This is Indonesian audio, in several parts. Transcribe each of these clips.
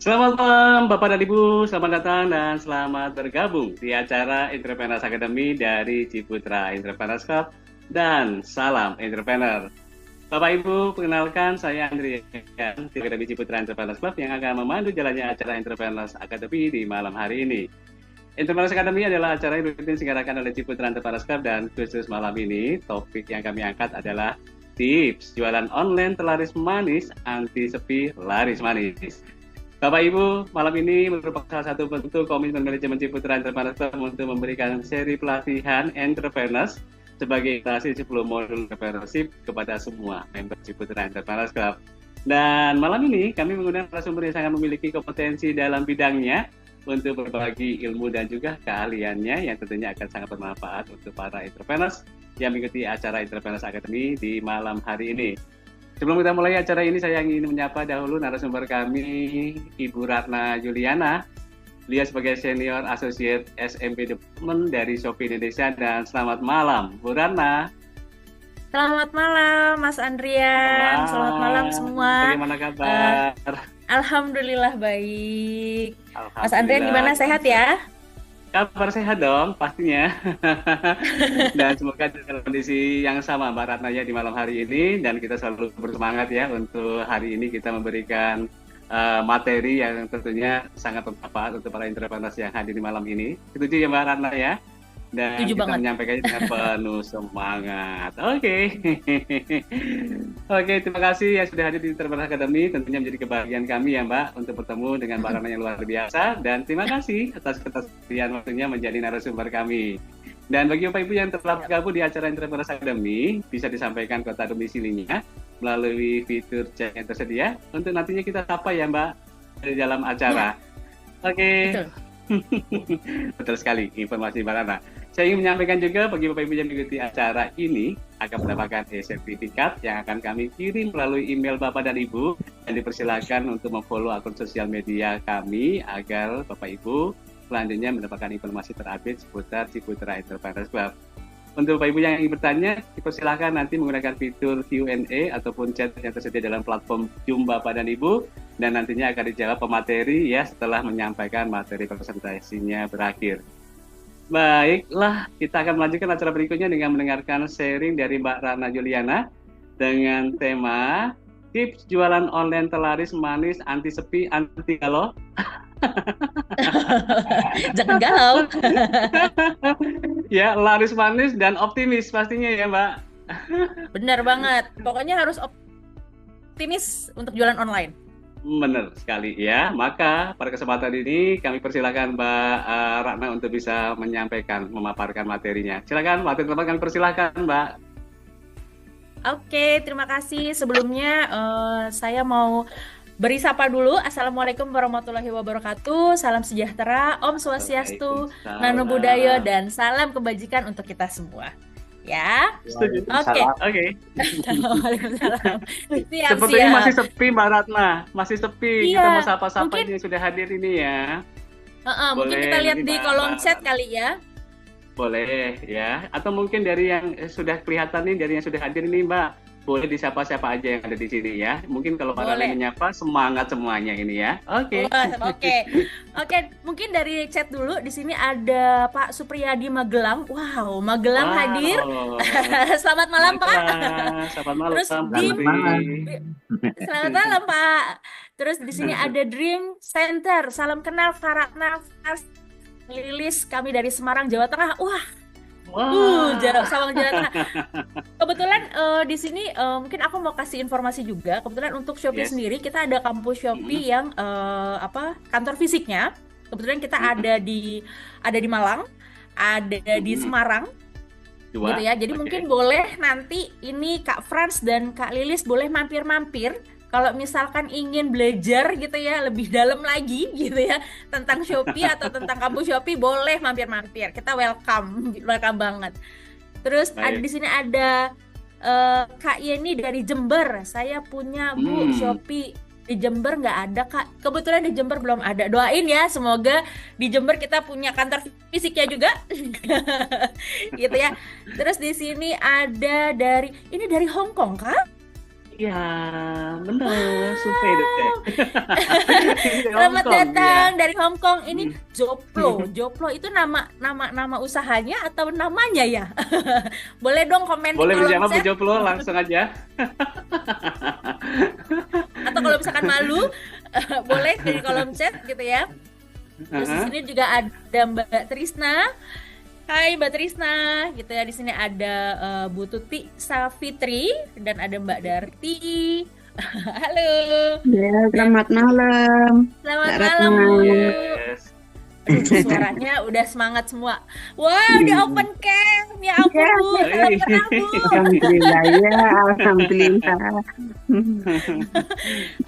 Selamat malam Bapak dan Ibu, selamat datang dan selamat bergabung di acara Entrepreneurs Academy dari Ciputra Entrepreneurs Club dan Salam Entrepreneur. Bapak Ibu, perkenalkan saya Andrian di Akademi Ciputra Entrepreneurs Club yang akan memandu jalannya acara Entrepreneurs Academy di malam hari ini. Entrepreneurs Academy adalah acara yang rutin diselenggarakan oleh Ciputra Entrepreneurs Club dan khusus malam ini topik yang kami angkat adalah tips jualan online terlaris manis, anti sepi laris manis. Bapak Ibu, malam ini merupakan salah satu bentuk komitmen manajemen Ciputra Entrepreneurs Club untuk memberikan seri pelatihan entrepreneurs sebagai interaksi 10 modul entrepreneurship kepada semua member Ciputra Entrepreneurs Club. Dan malam ini kami menggunakan narasumber yang sangat memiliki kompetensi dalam bidangnya untuk berbagi ilmu dan juga keahliannya yang tentunya akan sangat bermanfaat untuk para entrepreneurs yang mengikuti acara Entrepreneurs Academy di malam hari ini. Sebelum kita mulai acara ini, saya ingin menyapa dahulu narasumber kami, Ibu Ratna Juliana. Beliau sebagai Senior Associate SMP Development dari Shopee Indonesia, dan selamat malam, Bu Ratna. Selamat malam, Mas Andrian. Selamat malam semua. Bagaimana kabar? Alhamdulillah baik. Alhamdulillah. Mas Andrian gimana, sehat ya? Kabar sehat dong, pastinya. Dan semoga dalam kondisi yang sama Mbak Ratna ya di malam hari ini, dan kita selalu bersemangat ya untuk hari ini kita memberikan materi yang tentunya sangat bermanfaat untuk para entrepreneurs yang hadir di malam ini. Setuju ya Mbak Ratna ya? Dan Setuju kita banget. menyampaikannya dengan penuh semangat. Oke. Oke, terima kasih yang sudah hadir di Entrepreneurs Academy. Tentunya menjadi kebahagiaan kami ya Mbak untuk bertemu dengan Mbak Ratna yang luar biasa. Dan terima kasih atas ketersediaan waktunya menjadi narasumber kami. Dan bagi Bapak Ibu yang telah bergabung di acara Entrepreneurs Academy, bisa disampaikan kota domisilinya melalui fitur chat yang tersedia untuk nantinya kita sapa ya Mbak di dalam acara. Oke. Betul. Betul sekali informasi Mbak Ratna. Saya ingin menyampaikan juga bagi Bapak Ibu yang mengikuti acara ini akan mendapatkan sertifikat yang akan kami kirim melalui email Bapak dan Ibu, dan dipersilakan untuk memfollow akun sosial media kami agar Bapak Ibu selanjutnya mendapatkan informasi terupdate seputar Ciputra Entrepreneurs Club. Untuk Bapak Ibu yang ingin bertanya, dipersilakan nanti menggunakan fitur Q&A ataupun chat yang tersedia dalam platform Zoom Bapak dan Ibu, dan nantinya akan dijawab pemateri ya setelah menyampaikan materi presentasinya berakhir. Baiklah, kita akan melanjutkan acara berikutnya dengan mendengarkan sharing dari Mbak Ratna Juliana dengan tema tips jualan online terlaris manis, anti sepi, anti galau. Jangan galau. Ya, laris manis dan optimis pastinya ya Mbak. Benar banget. Pokoknya harus optimis untuk jualan online. Benar sekali ya. Maka pada kesempatan ini kami persilakan Mbak Ratna untuk bisa menyampaikan, memaparkan materinya. Silakan, materi tempat kami persilakan Mbak. Oke, terima kasih. Sebelumnya saya mau beri sapa dulu. Assalamualaikum warahmatullahi wabarakatuh. Salam sejahtera, Om Swastiastu, Namo Buddhaya, dan salam kebajikan untuk kita semua. Ya. Setuju. Oke. Oke. Waalaikumsalam. Siap, Sepertinya siap. masih sepi Mbak Ratna, masih sepi. Iya, Kita mau sapa-sapa mungkin yang sudah hadir ini ya. mungkin Boleh kita lihat nanti di Mbak kolom chat Ratna. kali ya. Boleh ya. Atau mungkin dari yang sudah kelihatan nih, dari yang sudah hadir ini Mbak. Boleh disapa-siapa aja yang ada di sini ya. Mungkin kalau Mbak Ratna Boleh. menyapa, semangat semuanya ini ya. Oke. Wah, oke. Mungkin dari chat dulu. Di sini ada Pak Supriyadi Magelang. Wow, Magelang hadir. Selamat malam, Pak. Baiklah. Selamat malam, Terus Mbak di Putri. Selamat malam, Pak. Terus di sini ada Dream Center. Salam kenal Karatna Lilis, kami dari Semarang, Jawa Tengah. Wah, Wah. Sawang Jawa Tengah. Kebetulan di sini mungkin aku mau kasih informasi juga. Kebetulan untuk Shopee Yes. sendiri kita ada kampus Shopee yang kantor fisiknya. Kebetulan kita ada di Malang, ada di Semarang, Dua. gitu ya. Jadi Oke. mungkin boleh nanti ini Kak Frans dan Kak Lilis boleh mampir-mampir. Kalau misalkan ingin belajar gitu ya lebih dalam lagi gitu ya tentang Shopee atau tentang kampus Shopee, boleh mampir-mampir. Kita welcome banget. Terus Baik. di sini ada Kak Yeni dari Jember. Saya punya Bu Shopee di Jember nggak ada Kak. Kebetulan di Jember belum ada. Doain ya semoga di Jember kita punya kantor fisiknya juga. Gitu ya. Terus di sini ada dari Hong Kong Kak? Iya, bener, survei deh. Ini dari Hong Selamat Kong, ya. datang dari Hong Kong. Ini Hmm. Joplo. Joplo itu nama usahanya atau namanya ya? Boleh dong komen di Boleh kolom dijawab Bu chat Joplo langsung aja. atau kalau misalkan malu boleh di kolom chat gitu ya. Terus di Heeh. sini juga ada Mbak Trisna. Hai Mbak Trisna, gitu ya. Di sini ada Bu Tuti Savitri dan ada Mbak Darti. Halo. Ya, Dan selamat malam, selamat Mbak malam Ratna. Bu. Yes. Aduh, suaranya udah semangat semua. Wah, udah open cam. Ya ampun Ya, Bu, salam kenal Bu. alhamdulillah ya, alhamdulillah.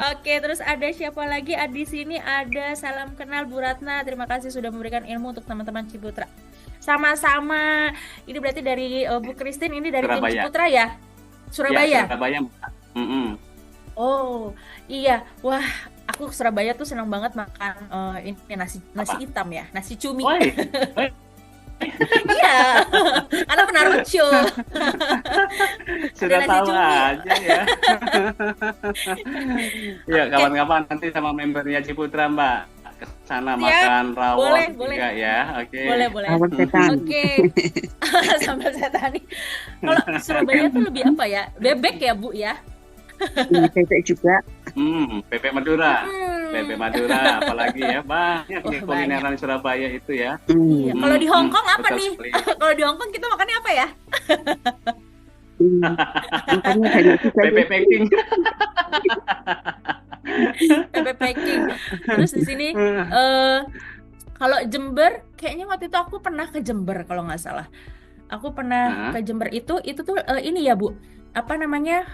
Oke, terus ada siapa lagi? Di sini ada salam kenal Bu Ratna. Terima kasih sudah memberikan ilmu untuk teman-teman Ciputra. Sama-sama. Ini berarti dari Bu Christine, ini dari tim Surabaya. Ciputra ya? Ya, Surabaya. Surabaya, Mbak. Mm-mm. Oh, iya. Wah, aku ke Surabaya tuh senang banget makan ini nasi nasi Apa? hitam ya, nasi cumi. Woi, woi, Iya, karena pernah roadshow. Ada sudah nasi tahu cumi. aja ya. Ya, Oke, kapan-kapan nanti sama membernya Ciputra, Mbak. Ke sana siap. makan rawon Boleh, boleh. juga ya. Oke. Boleh. Awal setan. Oke. Sambal setan nih. Kalau Surabaya tuh lebih apa ya? Bebek ya, Bu ya? Ini bebek juga. Bebek Madura. Bebek Madura, apalagi ya. Banyak Wah, nih kulineran Surabaya itu ya. Iya. Kalau di Hong Kong apa betul nih? sekali. Kalau di Hong Kong kita makannya apa ya? Makanya banyak juga Bebek sih. packing. Bebek packing. Terus di sini eh kalau Jember, kayaknya waktu itu aku pernah ke Jember kalau nggak salah. Aku pernah Nah, ke Jember itu tuh ini ya Bu. Apa namanya?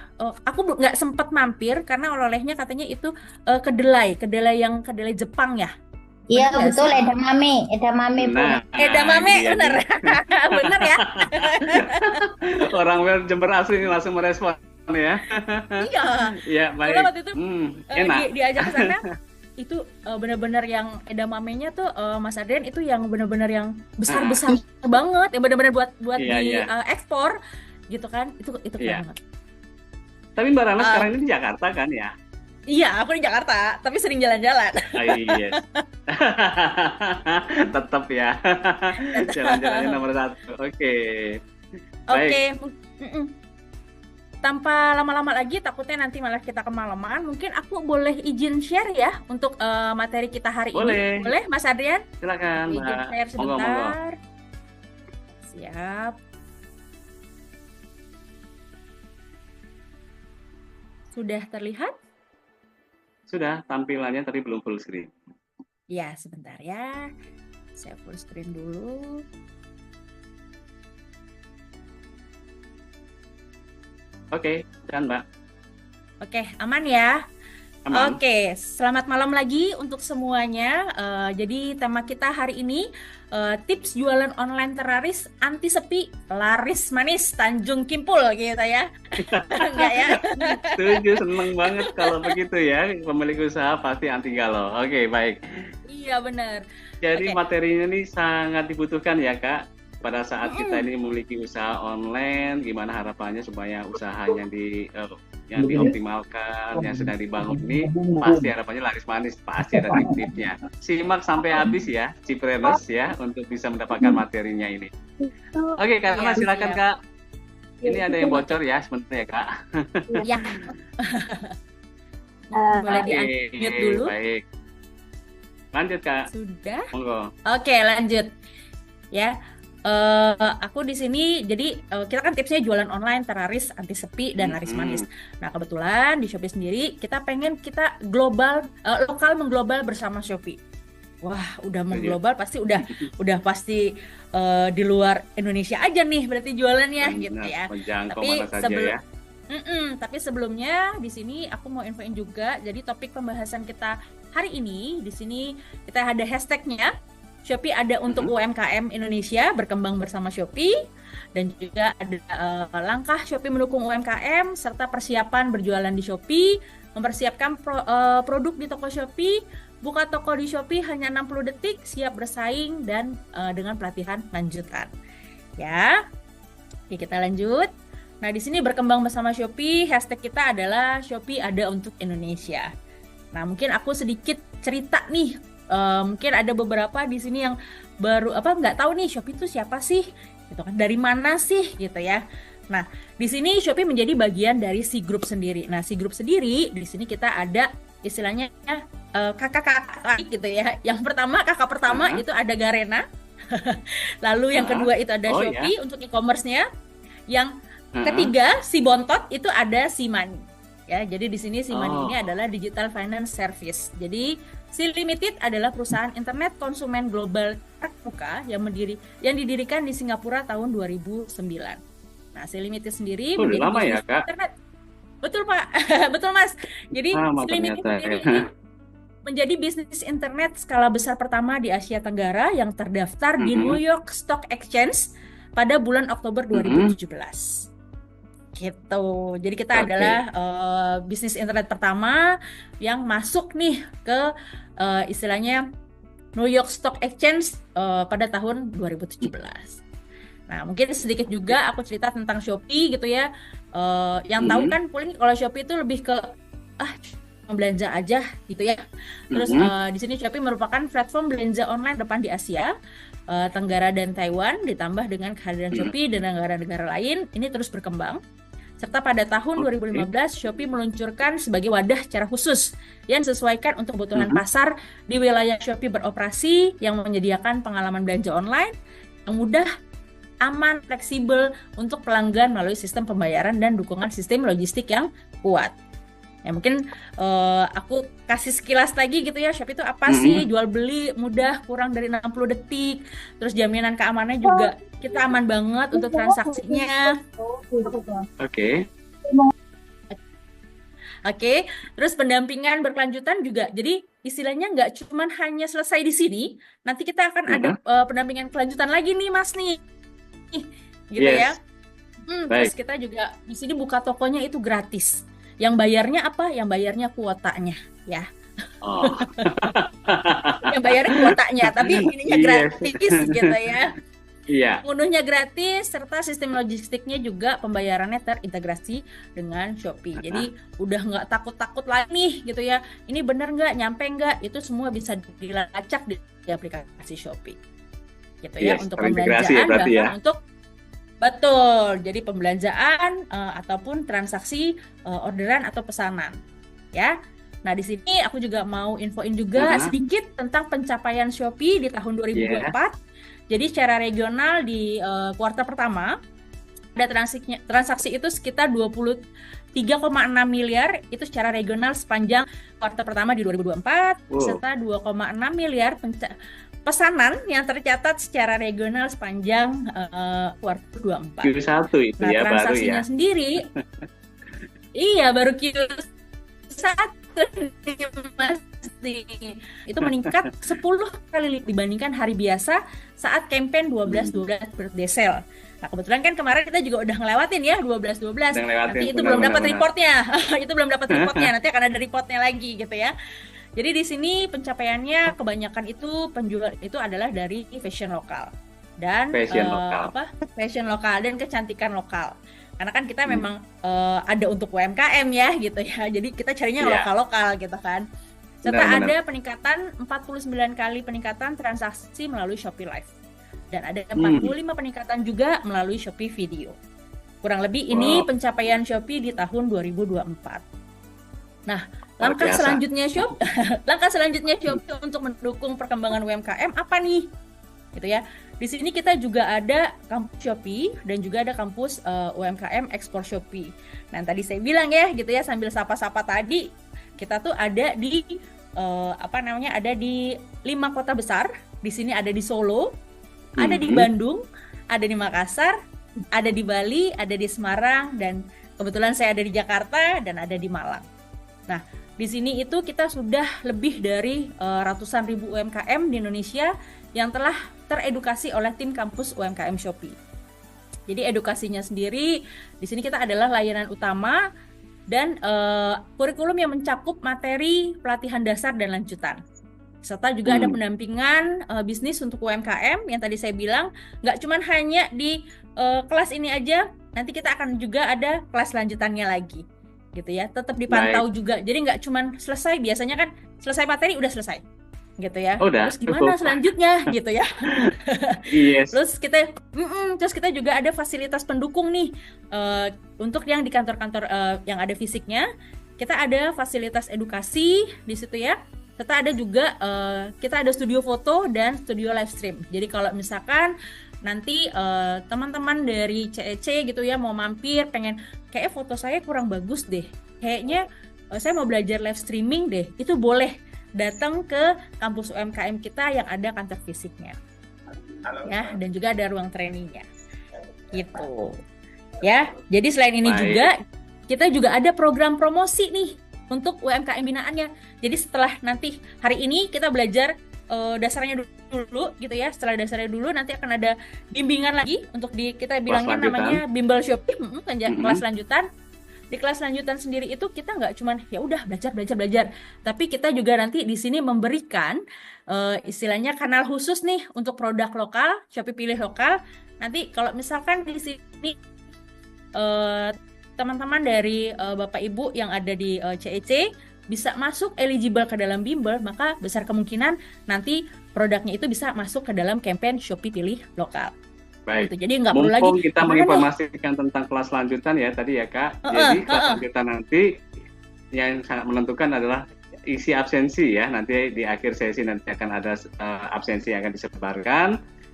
Aku nggak sempet mampir karena oleh-olehnya katanya itu kedelai yang kedelai Jepang ya. Iya Bener nggak betul, sih? edamame Bu. nah, Edamame, dia bener. nih. Bener ya? Orang Jember asli ini langsung merespon ya. Iya. Iya, Soalnya baik. waktu itu Enak. diajak ke sana itu benar-benar yang edamamenya tuh Mas Adrian itu yang benar-benar yang besar-besar banget, yang benar-benar buat Iya, di iya. ekspor gitu kan. Itu Iya. keren banget. Tapi Mbak Rana Eh, sekarang ini di Jakarta kan ya? iya, aku di Jakarta, tapi sering jalan-jalan. Iya. Tetap ya. Jalan-jalannya nomor 1. Oke. Baik. Oke, mm-mm. Tanpa lama-lama lagi, takutnya nanti malah kita kemalaman. Mungkin aku boleh izin share ya untuk materi kita hari ini. Boleh. Boleh, Mas Adrian? Silakan, Izin Mbak. share Monggo. sebentar. Siap. Sudah terlihat? Sudah, tampilannya tadi belum full screen. Ya, sebentar ya. Saya full screen dulu. Oke, dan Mbak. Oke, aman ya? Aman. Oke, selamat malam lagi untuk semuanya. Jadi tema kita hari ini tips jualan online teraris anti sepi laris manis Tanjung Kimpul gitu ya. Enggak ya? Setuju, seneng banget kalau begitu ya. Pemilik usaha pasti anti galau. Oke, baik. Iya benar. Jadi Oke. materinya ini sangat dibutuhkan ya, Kak. Pada saat kita ini memiliki usaha online, gimana harapannya supaya usahanya yang dioptimalkan, yang sedang dibangun ini pasti harapannya laris manis, pasti ada tip-tipnya. Simak sampai habis ya, Cipreners ya, untuk bisa mendapatkan materinya ini. Oke, Karena Iya, silakan siap. Kak. Ini ada yang bocor ya sebentar ya, Kak. Ya. Boleh Oke, di-unmute dulu. baik. Lanjut, Kak. Sudah. Monggo. Oke, lanjut. Ya. Aku di sini jadi kita kan tipsnya jualan online teraris anti sepi dan laris manis. Nah kebetulan di Shopee sendiri kita pengen kita global lokal mengglobal bersama Shopee. Wah udah mengglobal pasti udah pasti di luar Indonesia aja nih berarti jualannya gitu ya. Menjangkau Tapi mana saja ya. tapi sebelumnya di sini aku mau infoin juga. Jadi topik pembahasan kita hari ini di sini kita ada hashtagnya. Shopee ada untuk UMKM Indonesia berkembang bersama Shopee dan juga ada langkah Shopee mendukung UMKM serta persiapan berjualan di Shopee, mempersiapkan produk di toko Shopee, buka toko di Shopee hanya 60 detik, siap bersaing dan dengan pelatihan lanjutan. Ya. Oke, kita lanjut. Nah, di sini berkembang bersama Shopee, hashtag kita adalah Shopee ada untuk Indonesia. Nah, mungkin aku sedikit cerita nih. Mungkin ada beberapa di sini yang baru nggak tahu nih Shopee itu siapa sih, gitu kan? Dari mana sih, gitu ya. Nah, di sini Shopee menjadi bagian dari C Group sendiri. Nah, C Group sendiri di sini kita ada istilahnya kakak-kakak gitu ya. Yang pertama, kakak pertama itu ada Garena. Lalu yang kedua itu ada Shopee untuk e-commerce-nya. Yang ketiga, si Bontot itu ada si Money. Ya, jadi di sini si Money ini adalah Digital Finance Service. Jadi si Limited adalah perusahaan internet konsumen global terbuka yang didirikan di Singapura tahun 2009. Nah, si Limited sendiri menjadi lama ya, Kak? internet. Betul, Pak. Betul, Mas. Jadi si Limited sendiri ini menjadi bisnis internet skala besar pertama di Asia Tenggara yang terdaftar di New York Stock Exchange pada bulan Oktober 2017. Gitu. Jadi kita adalah bisnis internet pertama yang masuk nih ke istilahnya New York Stock Exchange pada tahun 2017. Nah, mungkin sedikit juga aku cerita tentang Shopee gitu ya. Yang tahu kan paling kalau Shopee itu lebih ke belanja aja gitu ya. Terus di sini Shopee merupakan platform belanja online depan di Asia Tenggara dan Taiwan, ditambah dengan kehadiran Shopee dan negara-negara lain ini terus berkembang. Serta pada tahun 2015 Shopee meluncurkan sebagai wadah secara khusus yang disesuaikan untuk kebutuhan pasar di wilayah Shopee beroperasi yang menyediakan pengalaman belanja online yang mudah, aman, fleksibel untuk pelanggan melalui sistem pembayaran dan dukungan sistem logistik yang kuat. Ya mungkin aku kasih sekilas lagi gitu ya, Shopee itu apa sih? Jual beli mudah, kurang dari 60 detik. Terus jaminan keamanannya juga kita aman banget untuk transaksinya. Oke. Terus pendampingan berkelanjutan juga. Jadi istilahnya nggak cuma hanya selesai di sini, nanti kita akan ada pendampingan kelanjutan lagi nih, Mas nih. Gitu ya. Terus kita juga di sini buka tokonya itu gratis. Yang bayarnya apa? Yang bayarnya kuotanya, ya. Yang bayarnya kuotanya, tapi ininya gratis gitu ya. Iya. Ngunduhnya gratis, serta sistem logistiknya juga pembayarannya terintegrasi dengan Shopee. Jadi udah nggak takut-takut lagi nih gitu ya. Ini bener nggak, nyampe nggak? Itu semua bisa dilacak di aplikasi Shopee. Gitu ya, untuk pembelanjaan bahkan untuk betul, jadi pembelanjaan ataupun transaksi orderan atau pesanan, ya. Nah, di sini aku juga mau infoin juga sedikit tentang pencapaian Shopee di tahun 2024. Jadi secara regional di kuartal pertama ada transaksi itu sekitar 23,6 miliar itu secara regional sepanjang kuartal pertama di 2024, serta 2,6 miliar pesanan yang tercatat secara regional sepanjang kuartal 24. Q1 itu nah, ya baru ya. Transaksinya sendiri, iya baru Q1 itu meningkat 10 kali dibandingkan hari biasa saat campaign 12-12 birthday sale. Nah, kebetulan kan kemarin kita juga udah ngelewatin ya 12-12. Nanti itu belum dapat reportnya. Itu belum dapat reportnya. Nanti akan ada reportnya lagi gitu ya. Jadi di sini pencapaiannya kebanyakan itu penjual itu adalah dari fashion lokal dan fashion lokal dan kecantikan lokal. Karena kan kita memang ada untuk UMKM ya gitu ya. Jadi kita carinya lokal-lokal gitu kan. Serta ada peningkatan 49 kali peningkatan transaksi melalui Shopee Live. Dan ada 45 peningkatan juga melalui Shopee Video. Kurang lebih ini pencapaian Shopee di tahun 2024. Nah, langkah selanjutnya Shopee untuk mendukung perkembangan UMKM apa nih? Gitu ya. Di sini kita juga ada kampus Shopee dan juga ada kampus UMKM Ekspor Shopee. Nah, tadi saya bilang ya gitu ya sambil sapa-sapa tadi, kita tuh ada di ada di 5 kota besar. Di sini ada di Solo, ada di Bandung, ada di Makassar, ada di Bali, ada di Semarang, dan kebetulan saya ada di Jakarta dan ada di Malang. Nah, di sini itu kita sudah lebih dari ratusan ribu UMKM di Indonesia yang telah teredukasi oleh tim kampus UMKM Shopee. Jadi edukasinya sendiri di sini kita adalah layanan utama dan kurikulum yang mencakup materi pelatihan dasar dan lanjutan. Serta juga ada Hmm. pendampingan bisnis untuk UMKM yang tadi saya bilang, nggak cuma hanya di kelas ini aja, nanti kita akan juga ada kelas lanjutannya lagi, gitu ya. Tetap dipantau Baik. juga. Jadi nggak cuma selesai, biasanya kan selesai materi udah selesai, gitu ya. Oh, udah Terus gimana cukup. selanjutnya, gitu ya. Yes. Terus kita juga ada fasilitas pendukung nih untuk yang di kantor-kantor yang ada fisiknya. Kita ada fasilitas edukasi di situ ya. Serta ada juga kita ada studio foto dan studio live stream. Jadi kalau misalkan nanti teman-teman dari CEC gitu ya mau mampir, pengen kayak foto saya kurang bagus deh, kayaknya saya mau belajar live streaming deh, itu boleh datang ke kampus UMKM kita yang ada kantor fisiknya ya, dan juga ada ruang trainingnya gitu ya. Jadi selain ini Baik. juga kita juga ada program promosi nih untuk UMKM binaannya. Jadi setelah nanti hari ini kita belajar dasarnya dulu gitu ya. Setelah dasarnya dulu nanti akan ada bimbingan lagi untuk kita bilangnya namanya bimbel Shopee, kelas lanjutan. Di kelas lanjutan sendiri itu kita nggak cuman ya udah belajar, tapi kita juga nanti di sini memberikan istilahnya kanal khusus nih untuk produk lokal, Shopee Pilih Lokal. Nanti kalau misalkan di sini teman-teman dari Bapak Ibu yang ada di CEC bisa masuk eligible ke dalam bimbel, maka besar kemungkinan nanti produknya itu bisa masuk ke dalam campaign Shopee Pilih Lokal. Baik. Gitu. Jadi nggak perlu lagi. Mumpung kita menginformasikan tentang kelas lanjutan ya tadi ya Kak. Jadi kelas lanjutan nanti yang sangat menentukan adalah isi absensi ya. Nanti di akhir sesi nanti akan ada absensi yang akan disebarkan.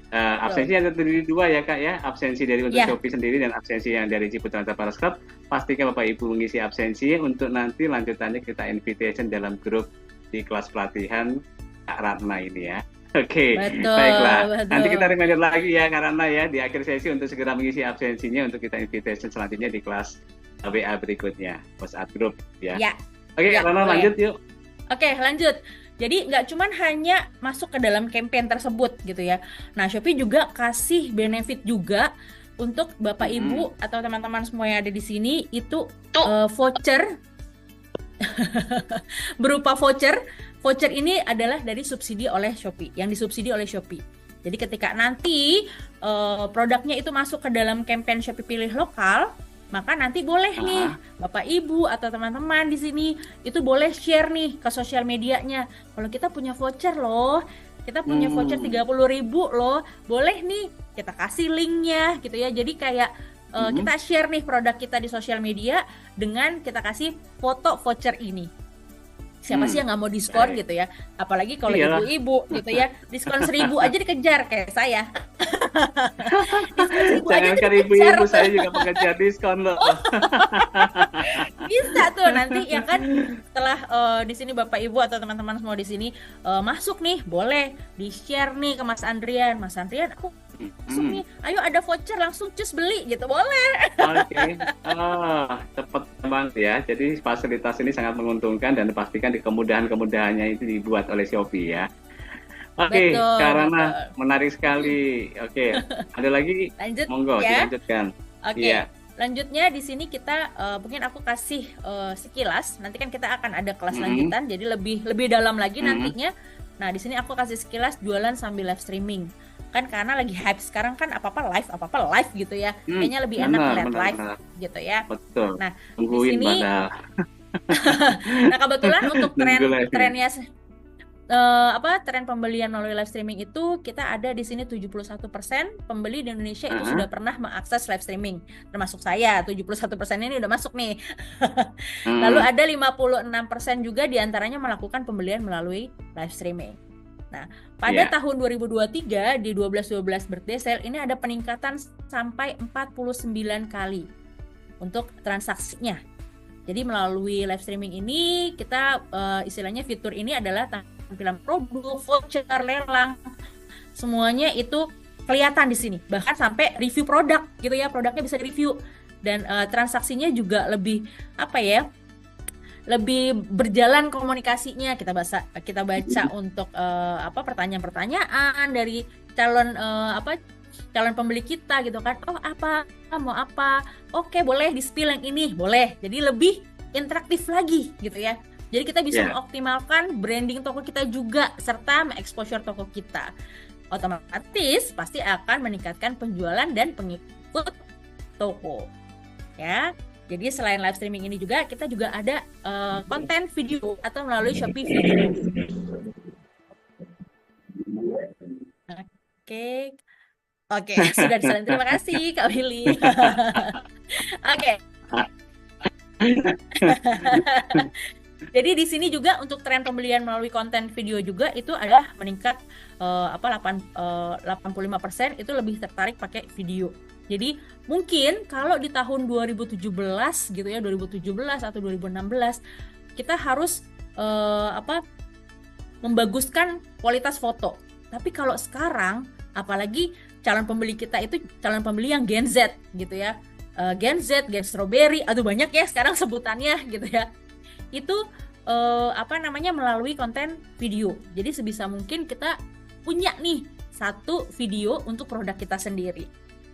Absensi ada dari dua ya Kak ya. Absensi dari untuk Shopee sendiri dan absensi yang dari Ciputra Enterprise Club. Pastikan Bapak Ibu mengisi absensi untuk nanti lanjutannya kita invitation dalam grup di kelas pelatihan Kak Ratna ini ya. Oke, baiklah. Nanti kita reminder lagi ya karena ya di akhir sesi untuk segera mengisi absensinya untuk kita invitation selanjutnya di kelas WA berikutnya, WhatsApp group ya. Oke, karena lanjut yuk. Oke, lanjut. Jadi nggak cuma hanya masuk ke dalam campaign tersebut gitu ya. Nah, Shopee juga kasih benefit juga untuk Bapak Ibu atau teman-teman semua yang ada di sini itu voucher berupa voucher. Voucher ini adalah dari subsidi oleh Shopee, yang disubsidi oleh Shopee. Jadi ketika nanti produknya itu masuk ke dalam campaign Shopee Pilih Lokal, maka nanti boleh nih Bapak Ibu atau teman-teman di sini itu boleh share nih ke sosial medianya. Kalau kita punya voucher loh, kita punya voucher 30.000 loh, boleh nih kita kasih linknya gitu ya. Jadi kayak kita share nih produk kita di sosial media dengan kita kasih foto voucher ini. Siapa sih yang nggak mau diskon gitu ya, apalagi kalau ibu-ibu gitu ya, diskon 1.000 aja dikejar kayak saya. Jangankan ibu-ibu, saya juga mengejar diskon loh. Bisa tuh nanti ya kan, setelah di sini Bapak Ibu atau teman-teman semua di sini masuk nih, boleh di-share nih ke Mas Andrian. Mas Andrian, aku masuk nih, ayo ada voucher langsung cus beli gitu, boleh. Oke, cepet banget ya. Jadi fasilitas ini sangat menguntungkan dan pastikan di kemudahan-kemudahannya itu dibuat oleh Shopee ya. Oke, karena menarik sekali. Oke, ada lagi? Lanjut, monggo ya. dilanjutkan. Oke. Lanjutnya di sini kita mungkin aku kasih sekilas. Nanti kan kita akan ada kelas lanjutan, jadi lebih dalam lagi nantinya. Nah, di sini aku kasih sekilas jualan sambil live streaming. Kan karena lagi hype sekarang kan apa-apa live gitu ya. Kayaknya lebih enak ngeliat live gitu ya. Betul. Nah, di sini nah, kebetulan untuk trennya tren pembelian melalui live streaming itu kita ada di sini 71% pembeli di Indonesia itu sudah pernah mengakses live streaming, termasuk saya. 71% ini udah masuk nih. Lalu ada 56% juga diantaranya melakukan pembelian melalui live streaming. Nah, pada tahun 2023 di 12.12 birthday sale ini ada peningkatan sampai 49 kali untuk transaksinya. Jadi melalui live streaming ini kita istilahnya fitur ini adalah tampilan produk, voucher, lelang, semuanya itu kelihatan di sini. Bahkan sampai review produk gitu ya, produknya bisa review dan transaksinya juga lebih lebih berjalan komunikasinya. Kita baca untuk pertanyaan-pertanyaan dari calon pembeli kita gitu kan. Oh, mau apa? Oke, boleh di-spill yang ini, boleh. Jadi lebih interaktif lagi gitu ya. Jadi kita bisa Ya. mengoptimalkan branding toko kita juga serta mengeksposur toko kita. Otomatis pasti akan meningkatkan penjualan dan pengikut toko. Ya. Jadi selain live streaming ini juga kita juga ada konten video atau melalui Shopee Video. Oke. Oke, sudah disalin. Terima kasih Kak Willy. Oke. Jadi di sini juga untuk tren pembelian melalui konten video juga itu adalah meningkat 85% itu lebih tertarik pakai video. Jadi mungkin kalau di tahun 2017 gitu ya, 2017 atau 2016 kita harus membaguskan kualitas foto. Tapi kalau sekarang apalagi calon pembeli kita itu calon pembeli yang Gen Z gitu ya. Gen Z, Gen Strawberry, aduh banyak ya sekarang sebutannya gitu ya. Itu melalui konten video. Jadi sebisa mungkin kita punya nih satu video untuk produk kita sendiri.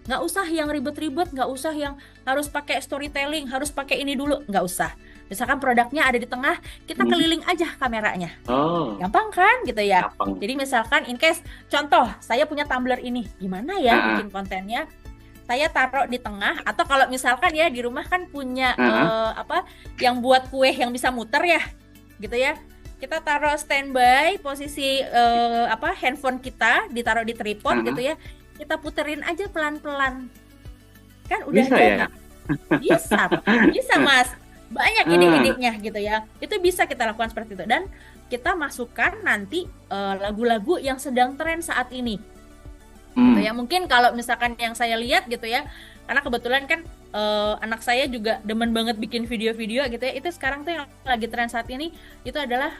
Nggak usah yang ribet-ribet, nggak usah yang harus pakai storytelling, harus pakai ini dulu, nggak usah. Misalkan produknya ada di tengah, kita keliling aja kameranya. Oh, Gampang kan gitu ya. gampang. Jadi misalkan in case contoh saya punya tumbler ini, gimana ya bikin kontennya? Saya taruh di tengah, atau kalau misalkan ya di rumah kan punya yang buat kue yang bisa muter ya, gitu ya. Kita taruh standby posisi handphone kita ditaruh di tripod gitu ya. Kita puterin aja pelan-pelan. Kan udah Bisa jadi. ya? Bisa Mas. Banyak ide-idenya gitu ya. Itu bisa kita lakukan seperti itu, dan kita masukkan nanti lagu-lagu yang sedang tren saat ini. Gitu ya. Mungkin kalau misalkan yang saya lihat gitu ya, karena kebetulan kan anak saya juga demen banget bikin video-video gitu ya. Itu sekarang tuh yang lagi tren saat ini itu adalah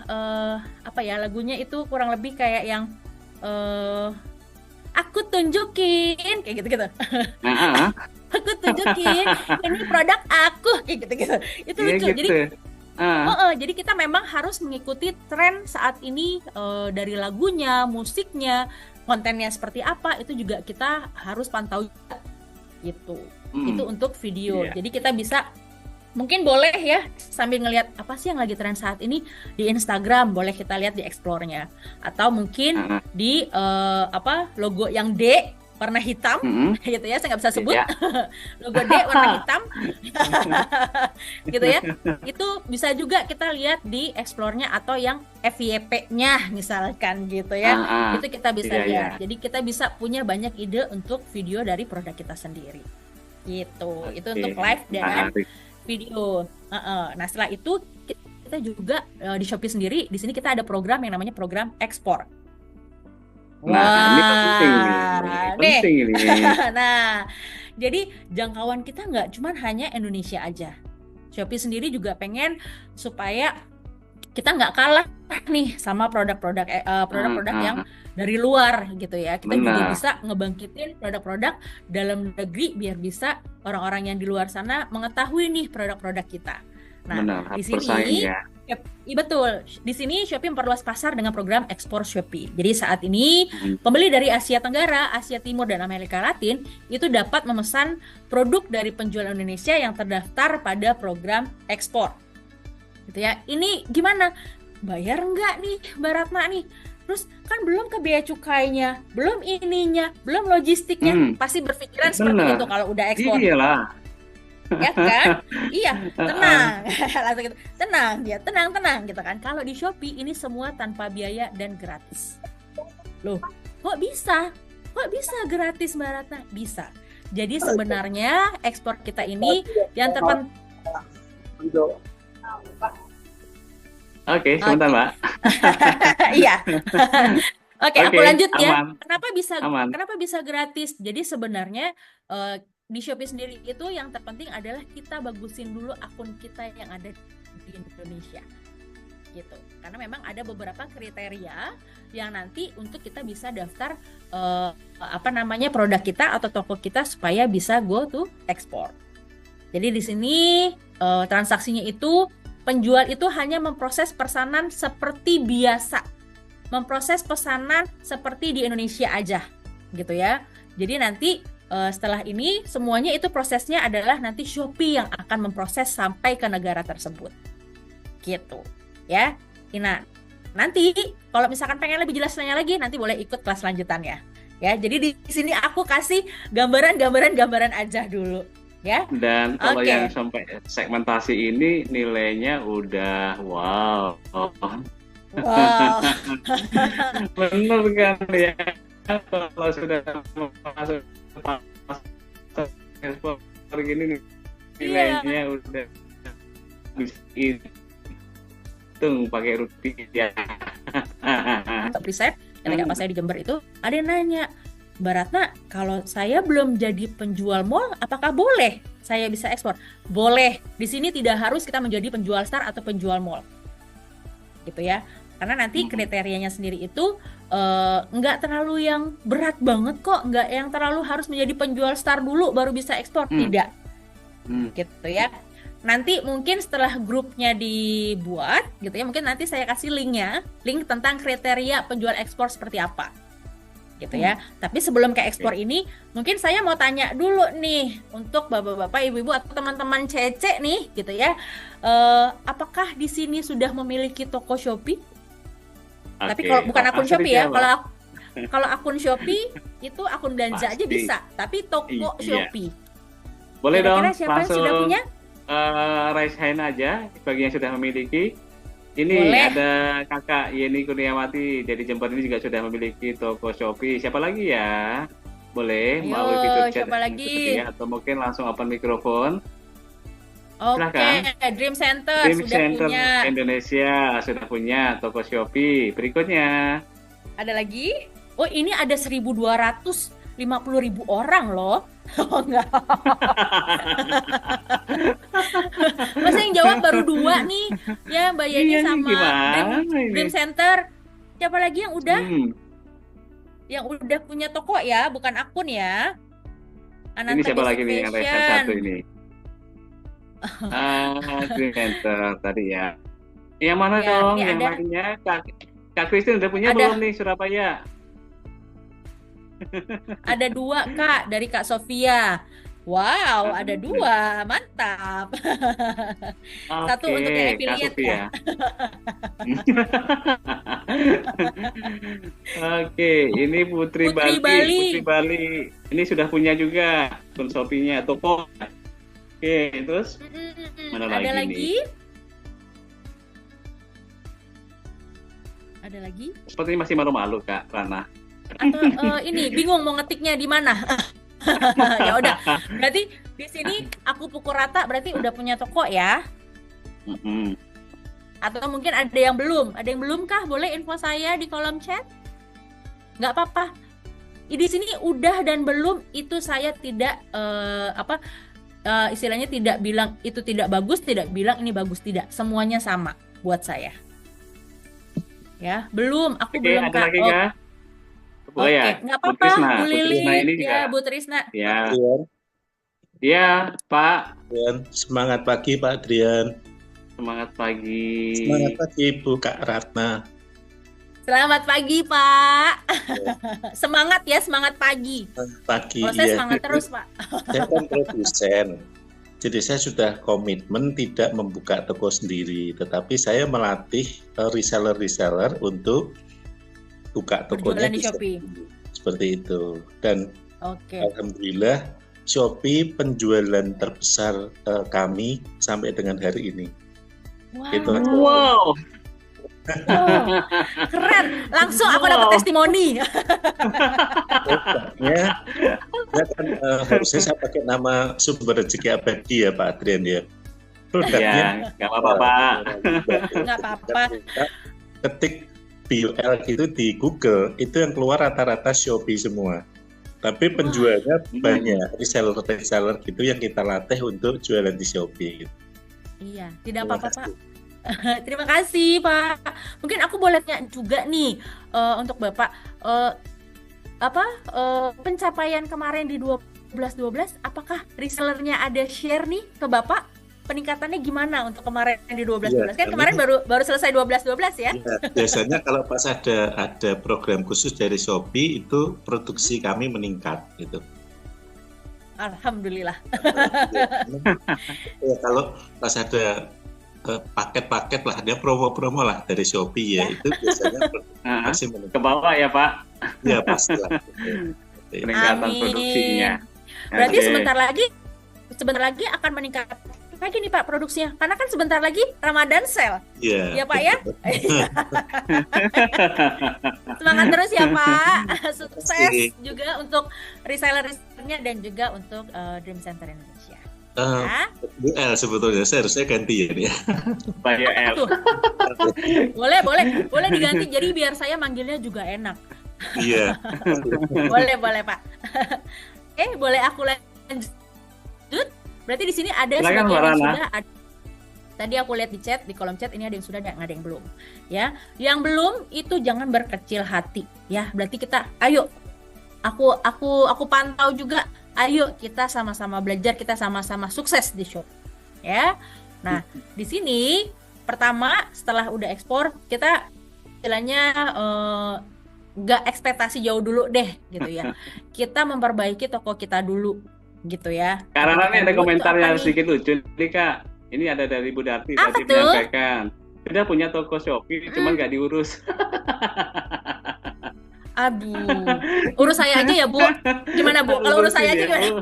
lagunya itu kurang lebih kayak yang aku tunjukin kayak gitu-gitu. Aku tunjukin ini produk aku kayak gitu-gitu. Itu Iya lucu. gitu. Jadi jadi kita memang harus mengikuti tren saat ini dari lagunya, musiknya, kontennya seperti apa, itu juga kita harus pantau gitu. Itu untuk video. Iya. Jadi kita bisa mungkin boleh ya sambil ngelihat apa sih yang lagi tren saat ini di Instagram, boleh kita lihat di explore-nya. Atau mungkin di logo yang D warna hitam gitu ya, saya nggak bisa sebut. Logo D warna hitam gitu ya. Itu bisa juga kita lihat di explore-nya atau yang FYP-nya misalkan gitu ya. Itu kita bisa lihat. Jadi kita bisa punya banyak ide untuk video dari produk kita sendiri. Gitu. Itu untuk live dan video. Nah, setelah itu kita juga di Shopee sendiri, di sini kita ada program yang namanya program ekspor. Nah, ini penting ini. Nah, jadi jangkauan kita nggak cuma hanya Indonesia aja. Shopee sendiri juga pengen supaya kita nggak kalah nih sama produk-produk yang dari luar gitu ya. Kita juga bisa ngebangkitin produk-produk dalam negeri biar bisa orang-orang yang di luar sana mengetahui nih produk-produk kita. Nah, di sini betul. Di sini Shopee memperluas pasar dengan program ekspor Shopee. Jadi saat ini pembeli dari Asia Tenggara, Asia Timur, dan Amerika Latin itu dapat memesan produk dari penjual Indonesia yang terdaftar pada program ekspor. Gitu ya. Ini gimana? Bayar nggak nih Mbak Ratna nih? Terus kan belum ke biaya cukainya, belum ininya, belum logistiknya. Pasti berpikiran seperti itu kalau udah ekspor. Iyalah. Ya kan? Iya, tenang. Langsung gitu. Tenang gitu kan. Kalau di Shopee ini semua tanpa biaya dan gratis. Loh, kok bisa? Kok bisa gratis Mbak Ratna? Bisa. Jadi sebenarnya ekspor kita ini yang terpenting. Oke, sebentar Mbak. Iya. Oke, aku lanjut ya. Aman. Kenapa bisa gratis? Jadi sebenarnya di Shopee sendiri itu yang terpenting adalah kita bagusin dulu akun kita yang ada di Indonesia gitu, karena memang ada beberapa kriteria yang nanti untuk kita bisa daftar produk kita atau toko kita supaya bisa go to export. Jadi di sini transaksinya itu penjual itu hanya memproses pesanan seperti biasa, memproses pesanan seperti di Indonesia aja gitu ya. Jadi nanti setelah ini semuanya itu prosesnya adalah nanti Shopee yang akan memproses sampai ke negara tersebut gitu. ya. Nah, nanti kalau misalkan pengen lebih jelasnya lagi, nanti boleh ikut kelas lanjutannya. Ya, jadi di sini aku kasih gambaran aja dulu, ya. Dan kalau Oke. yang sampai segmentasi ini nilainya udah wow. Wow. Bener kan ya, kalau sudah masuk ekspor gini Iya. nilainya udah bisa hitung pakai rupiah. Untuk riset, ketika pas saya di Jember itu ada yang nanya, Mbak Ratna, kalau saya belum jadi penjual mall, apakah boleh saya bisa ekspor? Boleh. Di sini tidak harus kita menjadi penjual star atau penjual mall, gitu ya. Karena nanti kriterianya sendiri itu nggak terlalu yang berat banget kok, nggak yang terlalu harus menjadi penjual star dulu baru bisa ekspor, tidak, gitu ya. Nanti mungkin setelah grupnya dibuat, gitu ya, mungkin nanti saya kasih link tentang kriteria penjual ekspor seperti apa, gitu ya. Tapi sebelum ke ekspor ini, mungkin saya mau tanya dulu nih untuk bapak-bapak, ibu-ibu atau teman-teman Cece nih, gitu ya. Apakah di sini sudah memiliki toko Shopee? Tapi kalau bukan akun Shopee ya, kalau akun Shopee itu akun belanja aja bisa, tapi toko Shopee. Boleh dong, Kira-kira siapa yang sudah punya? Raise hand aja bagi yang sudah memiliki. Ini Boleh. ada kakak Yeni Kurniawati dari Jember ini juga sudah memiliki toko Shopee. Siapa lagi ya? Boleh Ayo, melalui fitur chat siapa lagi? atau mungkin langsung open mikrofon. Oke, Dream Center Dream sudah Center punya. Indonesia sudah punya toko Shopee. Berikutnya. Ada lagi? Oh, ini ada 1.250.000 orang loh. Oh, enggak. Masa yang jawab baru 2 nih. Ya, Mbak Yeni Iya, sama gimana Dream ini? Center. Siapa lagi yang udah? Hmm, Yang udah punya toko ya, bukan akun ya. ini siapa lagi nih yang raise hand Fashion. satu ini? Dream Center tadi ya. Yang mana Ya, dong? ini Yang ada. lainnya Kak Christine udah punya Ada. belum nih Surabaya? Ada 2 Kak dari Kak Sofia. Wow, ada 2, mantap. Satu Oke, untuk yang Kak affiliate Sofia. ya. Oke, ini Putri Putri Bali. Bali. Putri Bali. Ini sudah punya juga akun Shopee-nya, toko. Oke, terus mana Ada lagi lagi? nih? Ada lagi? Sepertinya masih malu-malu Kak Rana. Atau ini bingung mau ngetiknya di mana? Ya udah, berarti di sini aku pukul rata berarti udah punya toko ya? Mm-mm. Atau mungkin ada yang belum? Ada yang belum kah? Boleh info saya di kolom chat? Nggak apa-apa. Di sini udah dan belum itu saya tidak istilahnya tidak bilang itu tidak bagus, tidak bilang ini bagus, tidak. Semuanya sama buat saya. Ya, belum. Aku Oke, belum ada Kak. lagi Oh, Kak? Boleh ya? oke, nggak Bu apa-apa. Trisna. Bu Bu Trisna Lili, ini juga. ya Bu Trisna. Ya, Adrian, iya Pak. Adrian, semangat pagi Pak Adrian. Semangat pagi. Semangat pagi Bu Kak Ratna. Selamat pagi Pak. Semangat ya, semangat pagi. Pagi Kalau saya ya. semangat terus Pak. Saya kan produsen. Jadi saya sudah komitmen tidak membuka toko sendiri, tetapi saya melatih reseller-reseller untuk buka tokonya Berjualan di Shopee. Seperti itu. Dan Oke. alhamdulillah Shopee penjualan terbesar kami sampai dengan hari ini. Itu aja. Wow. Oh, keren. Langsung aku dapat testimoni. Ya kan harusnya saya pakai nama sumber rezeki abadi ya Pak Adrian ya. Ya, nggak apa-apa Pak. Nggak apa-apa. Ketik BUL gitu di Google itu yang keluar rata-rata Shopee semua. Tapi penjualnya banyak reseller gitu yang kita latih untuk jualan di Shopee. Gitu. Iya, tidak apa-apa Pak. Terima kasih Pak. Mungkin aku boleh tanya juga nih untuk Bapak pencapaian kemarin di 12-12, apakah resellernya ada share nih ke Bapak? Peningkatannya gimana untuk kemarin di 12-12? Kan kemarin baru selesai 12-12 ya? Ya, biasanya kalau pas ada program khusus dari Shopee itu produksi kami meningkat gitu. Alhamdulillah. Ya, kalau pas ada paket-paket lah, dia promo-promo lah dari Shopee ya, itu biasanya masih ke meningkat. bawah ya Pak, Ya pasti lah. peningkatan Amin. produksinya. Berarti Oke. sebentar lagi akan meningkat lagi nih Pak produksinya. Karena kan sebentar lagi Ramadan sale. Iya. Ya Pak ya. Semangat terus ya Pak. Sukses juga untuk reseller-resellernya dan juga untuk Dream Center Indonesia. Ya. Bu L sebetulnya saya harusnya ganti ya nih. Pak Yoel. Tuh. Boleh diganti jadi biar saya manggilnya juga enak. Iya. Boleh Pak. Boleh aku lanjut. Berarti di sini ada Silakan, sebagian Mbak yang Rana. sudah ada. Tadi aku lihat di chat, di kolom chat ini ada yang sudah, ada yang belum. Ya, yang belum itu jangan berkecil hati. Ya, berarti kita, ayo. Aku pantau juga. Ayo kita sama-sama belajar, kita sama-sama sukses di shop. Ya. Nah, di sini pertama setelah udah ekspor kita istilahnya nggak ekspektasi jauh dulu deh gitu ya. Kita memperbaiki toko kita dulu gitu ya. Karena Toko ini ada dulu komentar itu apa yang nih? sedikit lucu nih Kak. Ini ada dari Bu Darti Apa tadi tuh? menyampaikan. Sudah punya toko Shopee, cuman nggak diurus. Aduh, urus saya aja ya Bu. Gimana Bu? Kalau urus saya aja Urusin ya, gimana? Bu.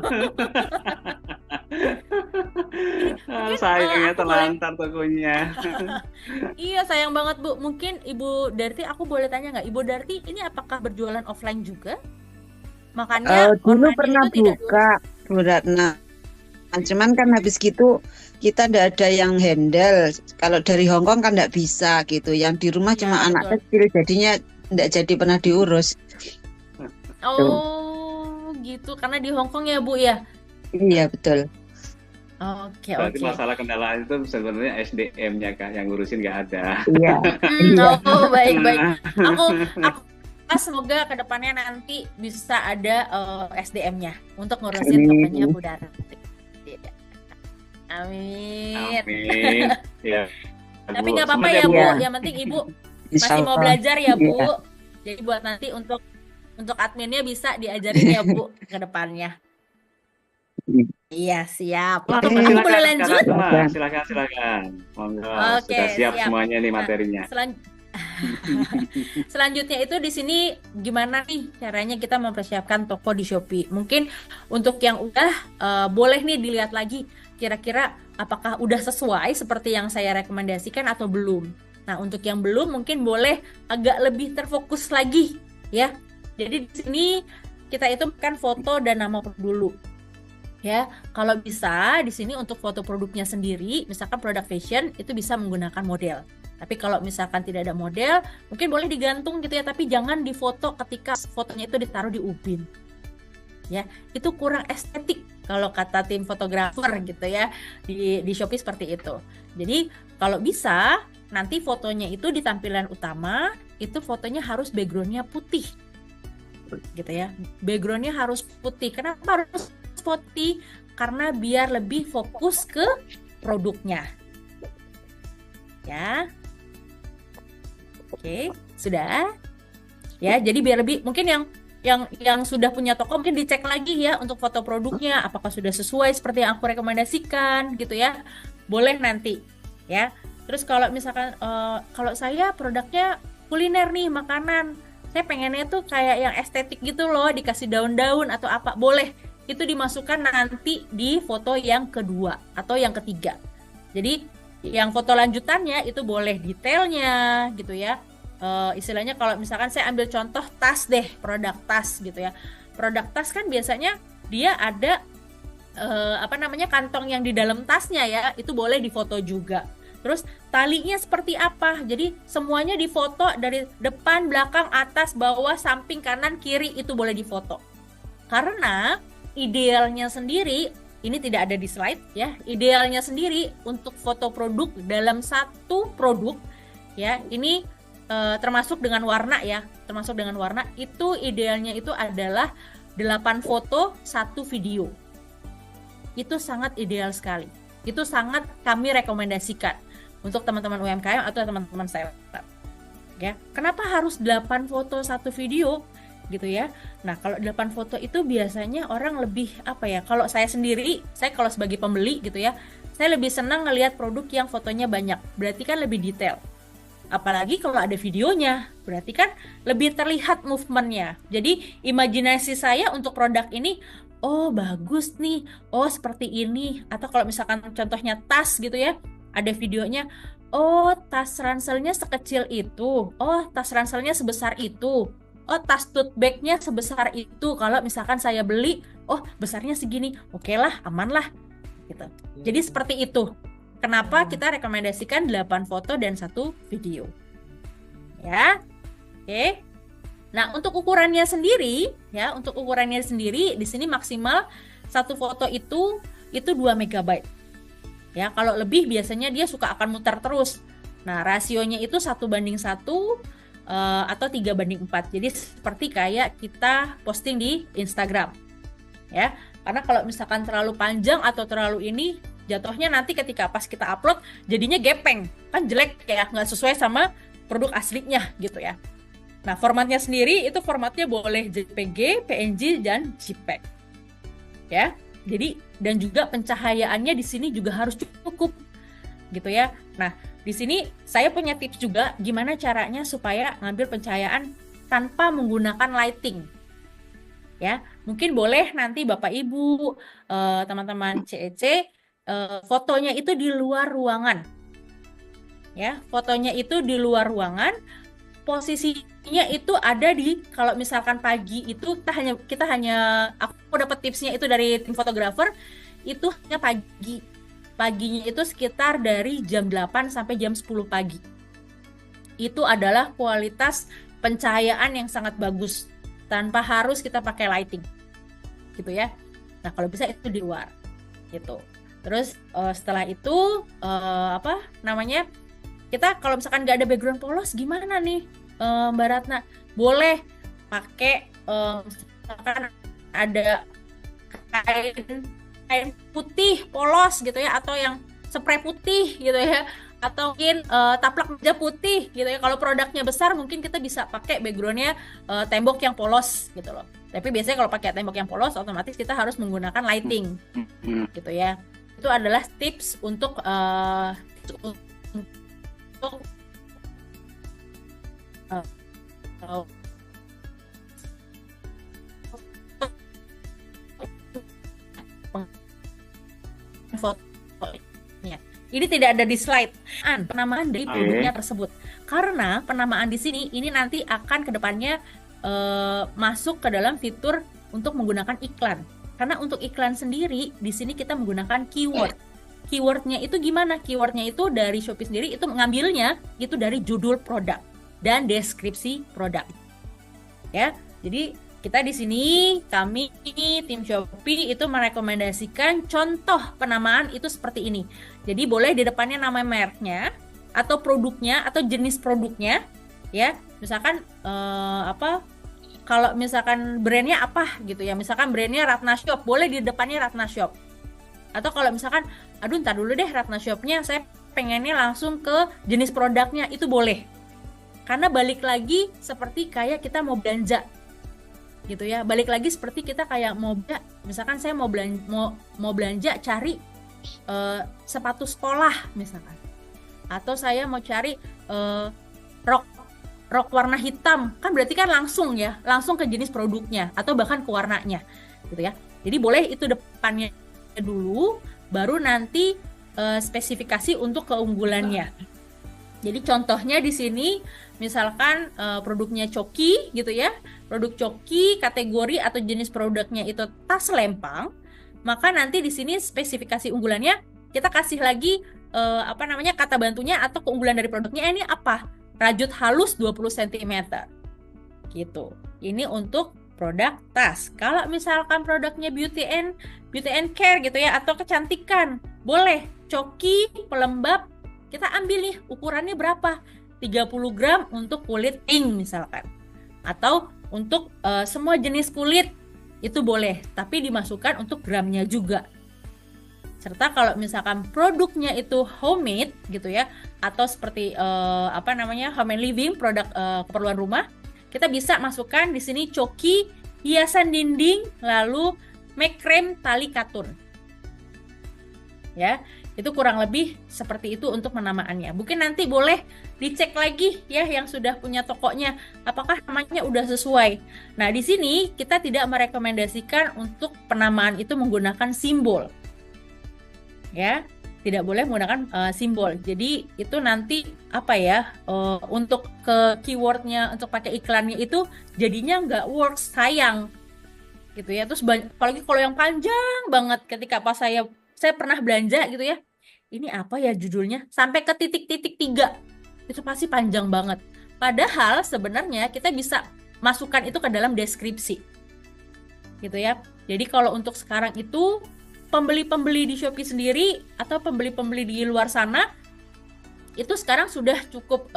Mungkin Sayangnya aku boleh, terlantar tokonya. iya sayang banget Bu. Mungkin Ibu Darti, aku boleh tanya nggak? Ibu Darti ini apakah berjualan offline juga? Makanya Dulu online pernah itu tidak buka, Bu Ratna. Cuman kan habis gitu kita ndak ada yang handle. Kalau dari Hongkong kan ndak bisa gitu. Yang di rumah cuma Iya, anak betul. kecil, jadinya ndak jadi pernah diurus. Oh, gitu. Karena di Hongkong ya Bu ya. Iya betul. Oke, Berarti oke. masalah kendala itu sebenarnya SDM-nya Kak, yang ngurusin nggak ada. Iya. Oh, baik. Aku semoga kedepannya nanti bisa ada SDM-nya untuk ngurusin Amin. tokonya Bu Darti. Amin. Amin. Ya. Tapi Bu. nggak apa-apa Semangat ya Bu. Iya. Yang penting Ibu Insya masih mau Allah. belajar ya Bu. Iya. Jadi buat nanti untuk adminnya bisa diajarin ya Bu ke depannya. Iya, siap. Oke, Aku boleh silakan, lanjut? Kakak Tama. Silakan. Silakan. Monggo, Oke, sudah siap siap. semuanya nih Nah, materinya. Selanjutnya itu di sini gimana nih caranya kita mempersiapkan toko di Shopee? Mungkin untuk yang udah boleh nih dilihat lagi kira-kira apakah udah sesuai seperti yang saya rekomendasikan atau belum. Nah, untuk yang belum mungkin boleh agak lebih terfokus lagi ya. Jadi di sini kita itu kan foto dan nama produk dulu. Ya, kalau bisa di sini untuk foto produknya sendiri, misalkan produk fashion itu bisa menggunakan model. Tapi kalau misalkan tidak ada model, mungkin boleh digantung gitu ya, tapi jangan difoto ketika fotonya itu ditaruh di ubin. Ya, itu kurang estetik kalau kata tim fotografer gitu ya. Di Shopee seperti itu. Jadi, kalau bisa nanti fotonya itu di tampilan utama, itu fotonya harus background-nya putih. Gitu ya. Background-nya harus putih. Kenapa harus putih? Karena biar lebih fokus ke produknya. Ya. Oke, sudah. Ya, jadi biar lebih mungkin yang sudah punya toko mungkin dicek lagi ya untuk foto produknya apakah sudah sesuai seperti yang aku rekomendasikan gitu ya. Boleh nanti ya. Terus kalau misalkan kalau saya produknya kuliner nih, makanan. Saya pengennya tuh kayak yang estetik gitu loh, dikasih daun-daun atau apa. Boleh. Itu dimasukkan nanti di foto yang kedua atau yang ketiga. Jadi yang foto lanjutannya itu boleh detailnya gitu ya. Istilahnya kalau misalkan saya ambil contoh tas deh, produk tas gitu ya. Produk tas kan biasanya dia ada kantong yang di dalam tasnya ya, itu boleh difoto juga. Terus talinya seperti apa? Jadi semuanya difoto dari depan, belakang, atas, bawah, samping, kanan, kiri itu boleh difoto. Karena idealnya sendiri ini tidak ada di slide ya. Idealnya sendiri untuk foto produk dalam satu produk ya, ini termasuk dengan warna ya, termasuk dengan warna itu idealnya itu adalah 8 foto 1 video. Itu sangat ideal sekali. Itu sangat kami rekomendasikan untuk teman-teman UMKM atau teman-teman startup. Ya, kenapa harus 8 foto 1 video? Gitu ya. Nah, kalau 8 foto itu biasanya orang lebih apa ya? Kalau saya sendiri, saya kalau sebagai pembeli gitu ya, Saya lebih senang ngelihat produk yang fotonya banyak, berarti kan lebih detail. Apalagi kalau ada videonya, berarti kan lebih terlihat movementnya. Jadi imajinasi saya untuk produk ini, oh bagus nih, oh seperti ini. Atau kalau misalkan contohnya tas gitu ya, ada videonya, oh tas ranselnya sekecil itu, oh tas ranselnya sebesar itu, oh tas tote bagnya sebesar itu. Kalau misalkan saya beli, oh besarnya segini, oke lah, aman lah gitu. Jadi seperti itu. Kenapa kita rekomendasikan 8 foto dan 1 video. Ya. Oke. Nah, untuk ukurannya sendiri, ya, untuk ukurannya sendiri di sini maksimal 1 foto itu 2 MB. Ya, kalau lebih biasanya dia suka akan muter terus. Nah, rasionya itu 1:1 atau 3:4. Jadi seperti kayak kita posting di Instagram. Ya. Karena kalau misalkan terlalu panjang atau terlalu ini, jatuhnya nanti ketika pas kita upload jadinya gepeng, kan jelek ya, nggak sesuai sama produk aslinya gitu ya. Nah, formatnya sendiri itu formatnya boleh JPG, PNG, dan JPEG ya. Jadi dan juga pencahayaannya di sini juga harus cukup gitu ya. Nah, di sini saya punya tips juga gimana caranya supaya ngambil pencahayaan tanpa menggunakan lighting. Ya, mungkin boleh nanti Bapak Ibu, teman-teman CEC, fotonya itu di luar ruangan. Ya, fotonya itu di luar ruangan. Posisinya itu ada di, kalau misalkan pagi itu kita hanya aku dapat tipsnya itu dari tim fotografer, itu hanya pagi. Paginya itu sekitar dari jam 8 sampai jam 10 pagi. Itu adalah kualitas pencahayaan yang sangat bagus tanpa harus kita pakai lighting. Gitu ya. Nah, kalau bisa itu di luar. Gitu. Terus setelah itu kita kalau misalkan nggak ada background polos gimana nih Mbak Ratna? Boleh pakai misalkan ada kain putih polos gitu ya, atau yang spray putih gitu ya, atau mungkin taplak meja putih gitu ya. Kalau produknya besar mungkin kita bisa pakai backgroundnya tembok yang polos gitu loh. Tapi biasanya kalau pakai tembok yang polos otomatis kita harus menggunakan lighting gitu ya. Itu adalah tips untuk fotonya. Ini tidak ada di slide penamaan dari produknya tersebut. Karena penamaan di sini ini nanti akan kedepannya masuk ke dalam fitur untuk menggunakan iklan. Karena untuk iklan sendiri di sini kita menggunakan keyword. Keywordnya itu gimana? Keywordnya itu dari Shopee sendiri itu mengambilnya itu dari judul produk dan deskripsi produk. Ya, jadi kita di sini kami tim Shopee itu merekomendasikan contoh penamaan itu seperti ini. Jadi boleh di depannya nama mereknya atau produknya atau jenis produknya, ya. Misalkan kalau misalkan brandnya apa gitu ya. Misalkan brandnya Ratna Shop, boleh di depannya Ratna Shop. Atau kalau misalkan, aduh ntar dulu deh Ratna Shop-nya, saya pengennya langsung ke jenis produknya, itu boleh. Karena balik lagi seperti kayak kita mau belanja gitu ya. Balik lagi seperti kita kayak mau belanja, misalkan saya mau belanja cari sepatu sekolah misalkan. Atau saya mau cari rok warna hitam, kan berarti kan langsung ke jenis produknya atau bahkan ke warnanya gitu ya. Jadi boleh itu depannya dulu, baru nanti spesifikasi untuk keunggulannya. Jadi contohnya di sini misalkan produknya Coki gitu ya, produk Coki kategori atau jenis produknya itu tas lempang, maka nanti di sini spesifikasi unggulannya kita kasih lagi kata bantunya atau keunggulan dari produknya ini apa? Rajut halus 20 cm gitu. Ini untuk produk tas. Kalau misalkan produknya beauty and care gitu ya, atau kecantikan, boleh Coki pelembab, kita ambil nih ukurannya berapa, 30 gram untuk kulit pink misalkan, atau untuk semua jenis kulit itu boleh, tapi dimasukkan untuk gramnya juga. Serta kalau misalkan produknya itu homemade gitu ya, atau seperti home and living, produk keperluan rumah, kita bisa masukkan di sini Coki hiasan dinding, lalu make cream tali katun. Ya, Itu kurang lebih seperti itu untuk penamaannya. Mungkin nanti boleh dicek lagi ya yang sudah punya tokonya, apakah namanya udah sesuai. Nah, di sini kita tidak merekomendasikan untuk penamaan itu menggunakan simbol. Ya, tidak boleh menggunakan simbol. Jadi itu nanti apa ya, untuk ke keywordnya, untuk pakai iklannya itu jadinya nggak works, sayang gitu ya. Terus apalagi kalau yang panjang banget, ketika pas saya pernah belanja gitu ya, ini apa ya judulnya, sampai ke titik-titik 3 itu pasti panjang banget. Padahal sebenarnya kita bisa masukkan itu ke dalam deskripsi gitu ya. Jadi kalau untuk sekarang itu pembeli-pembeli di Shopee sendiri atau pembeli-pembeli di luar sana itu sekarang sudah cukup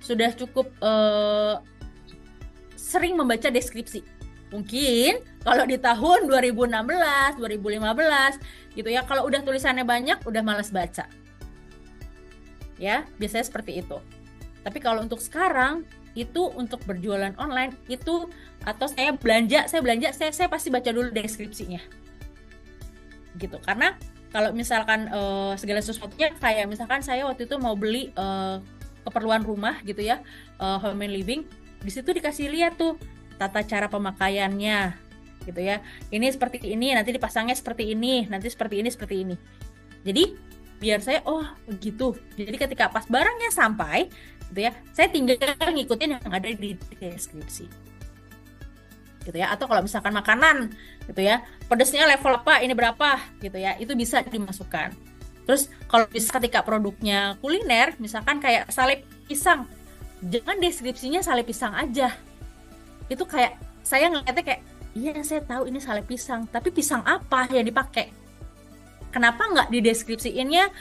sudah cukup sering membaca deskripsi. Mungkin kalau di tahun 2016, 2015 gitu ya, kalau udah tulisannya banyak udah malas baca. Ya, biasanya seperti itu. Tapi kalau untuk sekarang itu untuk berjualan online itu, atau saya belanja, saya pasti baca dulu deskripsinya. Gitu. Karena kalau misalkan segala sesuatunya, kayak misalkan saya waktu itu mau beli keperluan rumah gitu ya, home and living, di situ dikasih lihat tuh tata cara pemakaiannya gitu ya. Ini seperti ini, nanti dipasangnya seperti ini, nanti seperti ini. Jadi biar saya begitu. Jadi ketika pas barangnya sampai gitu ya, saya tinggal ngikutin yang ada di deskripsi. Gitu ya. Atau kalau misalkan makanan gitu ya, pedasnya level apa, ini berapa gitu ya, itu bisa dimasukkan. Terus kalau bisa ketika produknya kuliner, misalkan kayak sale pisang, jangan deskripsinya sale pisang aja. Itu kayak saya ngeliatnya kayak, iya saya tahu ini sale pisang, tapi pisang apa yang dipakai? Kenapa nggak dideskripsiinnya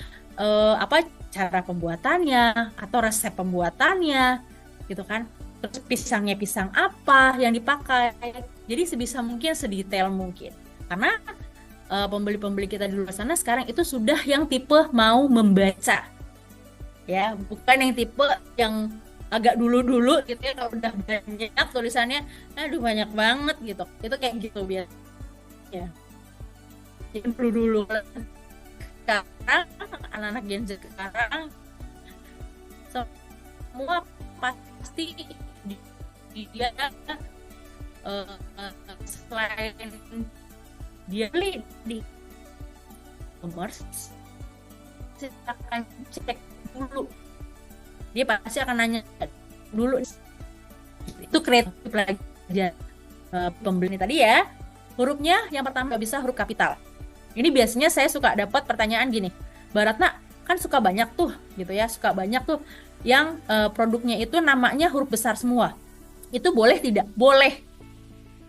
cara pembuatannya atau resep pembuatannya gitu kan? Terus pisangnya pisang apa yang dipakai? Jadi sebisa mungkin, sedetail mungkin. Karena pembeli-pembeli kita di luar sana sekarang itu sudah yang tipe mau membaca, ya, bukan yang tipe yang agak dulu-dulu gitu ya, kalau udah banyak tulisannya, aduh banyak banget gitu. Itu kayak gitu biar ya. Jadi dulu sekarang anak-anak Gen Z sekarang semua pasti dia selain dia beli di e-commerce, saya akan cek dulu. Dia pasti akan nanya dulu, itu kreatif pelajar pembeli tadi ya. Hurufnya yang pertama nggak bisa huruf kapital. Ini biasanya saya suka dapat pertanyaan gini, Mbak Ratna kan suka banyak tuh gitu ya, yang produknya itu namanya huruf besar semua. Itu boleh tidak? Boleh.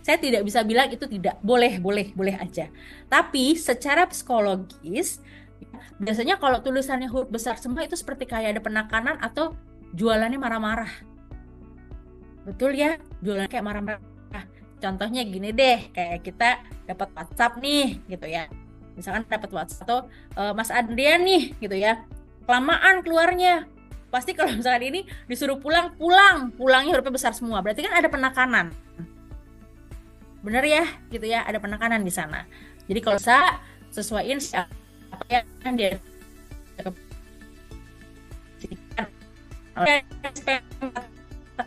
Saya tidak bisa bilang itu tidak. Boleh aja. Tapi secara psikologis, biasanya kalau tulisannya huruf besar semua itu seperti kayak ada penekanan atau jualannya marah-marah. Betul ya? Jualannya kayak marah-marah. Contohnya gini deh, kayak kita dapat WhatsApp nih gitu ya. Misalkan dapat WhatsApp atau Mas Adrian nih gitu ya. Kelamaan keluarnya. Pasti kalau misalkan ini disuruh pulangnya hurufnya besar semua. Berarti kan ada penekanan. Bener ya gitu ya, ada penekanan di sana. Jadi kalau saya sesuaiin apa yang dia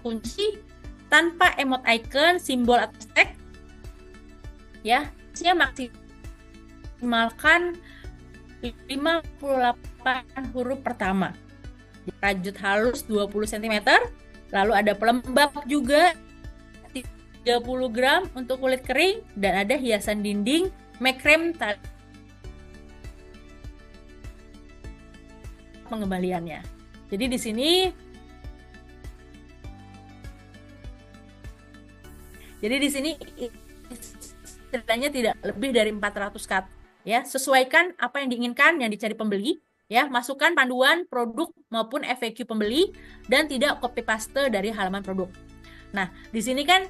kunci tanpa emot icon, simbol atau tag ya, saya maksimalkan 58 huruf pertama. Rajut halus 20 cm, lalu ada pelembab juga 30 gram untuk kulit kering, dan ada hiasan dinding mekrem pengembaliannya. Jadi di sini istilahnya tidak lebih dari 400 kata ya. Sesuaikan apa yang diinginkan, yang dicari pembeli ya. Masukkan panduan produk maupun FAQ pembeli dan tidak copy paste dari halaman produk. Nah, di sini kan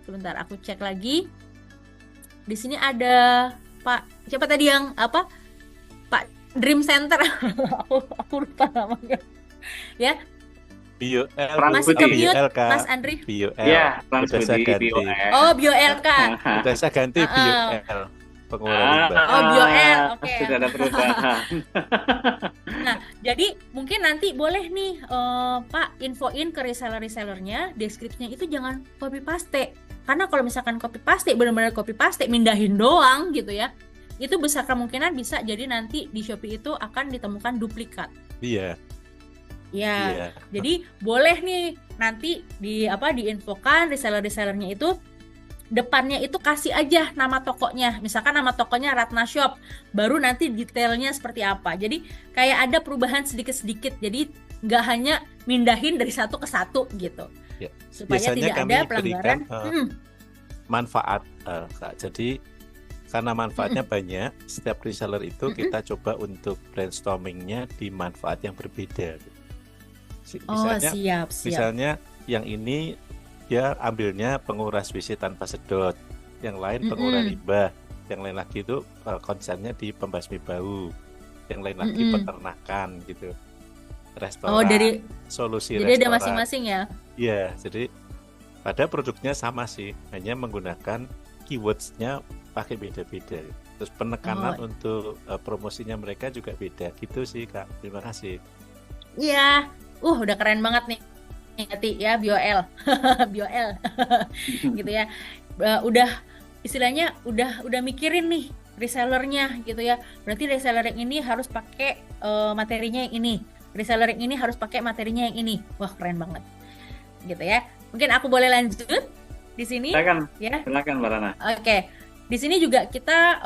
sebentar aku cek lagi. Di sini ada Pak, siapa tadi yang apa? Pak Dream Center. aku lupa namanya. Ya. Masih ke mute, Mas Andri. Ya, udah saya ganti. Oh, BioLK. Udah saya ganti BioL. pengeluaran limbah. Oh, BioL, oke. Sudah ada perubahan. Nah, jadi mungkin nanti boleh nih Pak infoin ke reseller-resellernya, deskripsinya itu jangan copy paste. Karena kalau misalkan copy paste, benar-benar copy paste, mindahin doang gitu ya, itu besar kemungkinan bisa jadi nanti di Shopee itu akan ditemukan duplikat. Iya. Ya, Iya. jadi boleh nih nanti diinfokan reseller-resellernya itu depannya itu kasih aja nama tokonya. Misalkan nama tokonya Ratna Shop, baru nanti detailnya seperti apa. Jadi kayak ada perubahan sedikit-sedikit. Jadi nggak hanya mindahin dari satu ke satu gitu. Ya. Supaya Biasanya tidak kami ada pelanggaran. berikan manfaat, Kak. Jadi karena manfaatnya banyak, setiap reseller itu kita coba untuk brainstormingnya di manfaat yang berbeda. Siap. Misalnya yang ini dia ambilnya penguras WC tanpa sedot, yang lain penguras limbah, yang lain lagi itu konsennya di pembasmi bau, yang lain lagi peternakan gitu, restoran, dari solusi jadi restoran. ada masing-masing ya. Iya, jadi pada produknya sama sih, hanya menggunakan keywords-nya pakai beda-beda. Terus penekanan untuk promosinya mereka juga beda gitu sih, Kak. Terima kasih. Iya, udah keren banget nih. Hati ya BioL, BioL, gitu ya. Udah istilahnya udah mikirin nih resellernya gitu ya. Berarti reseller yang ini harus pakai materinya yang ini. Reseller yang ini harus pakai materinya yang ini. Wah, keren banget. Gitu ya. Mungkin aku boleh lanjut di sini. Silakan. Ya. Silakan Mbak Rana. Oke. Di sini juga kita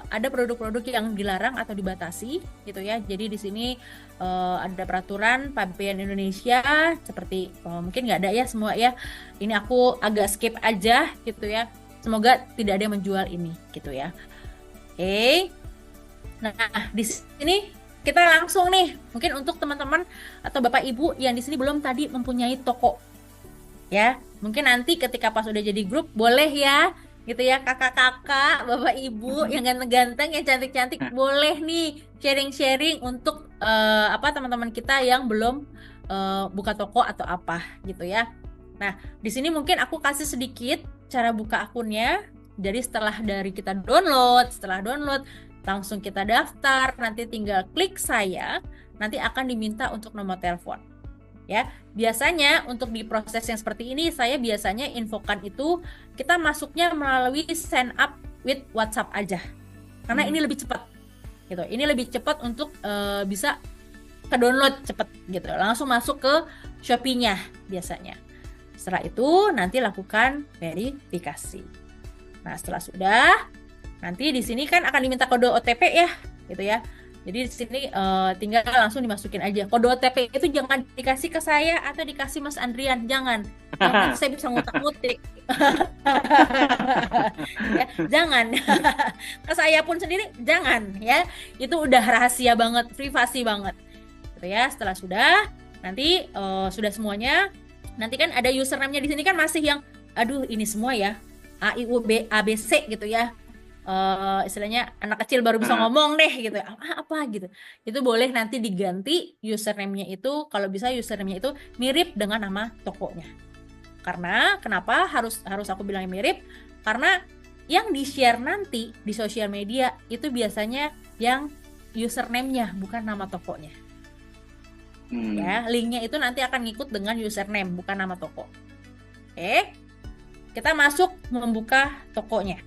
ada produk-produk yang dilarang atau dibatasi gitu ya. Jadi di sini ada peraturan PABPN Indonesia seperti mungkin nggak ada ya semua ya. Ini aku agak skip aja gitu ya. Semoga tidak ada yang menjual ini gitu ya. Oke. Nah, di sini kita langsung nih mungkin untuk teman-teman atau Bapak Ibu yang di sini belum tadi mempunyai toko. Ya, mungkin nanti ketika pas udah jadi grup boleh ya gitu ya, kakak-kakak, bapak ibu yang ganteng-ganteng, yang cantik-cantik boleh nih sharing-sharing untuk teman-teman kita yang belum buka toko atau apa gitu ya. Nah, di sini mungkin aku kasih sedikit cara buka akunnya. Jadi setelah kita download langsung kita daftar, nanti tinggal klik saya, nanti akan diminta untuk nomor telepon. Ya, biasanya untuk di proses yang seperti ini saya biasanya infokan itu kita masuknya melalui sign up with WhatsApp aja. Karena ini lebih cepat. Gitu. Ini lebih cepat untuk bisa ke download cepat gitu. Langsung masuk ke Shopee-nya biasanya. Setelah itu nanti lakukan verifikasi. Nah, setelah sudah nanti di sini kan akan diminta kode OTP ya, gitu ya. Jadi di sini tinggal langsung dimasukin aja. Kode OTP itu jangan dikasih ke saya atau dikasih Mas Andrian, jangan. Karena saya bisa ngutak-ngutik. Ya, jangan. Ke saya pun sendiri jangan ya. Itu udah rahasia banget, privasi banget. Gitu ya. Setelah sudah nanti sudah semuanya. Nanti kan ada username-nya di sini kan masih yang aduh ini semua ya. A I U B A B C gitu ya. Istilahnya anak kecil baru bisa ngomong deh gitu, apa gitu. Itu boleh nanti diganti username-nya itu, kalau bisa username-nya itu mirip dengan nama tokonya. Karena kenapa harus aku bilang mirip? Karena yang di-share nanti di sosial media itu biasanya yang username-nya bukan nama tokonya. Ya, linknya itu nanti akan ngikut dengan username bukan nama toko. Oke. Kita masuk membuka tokonya.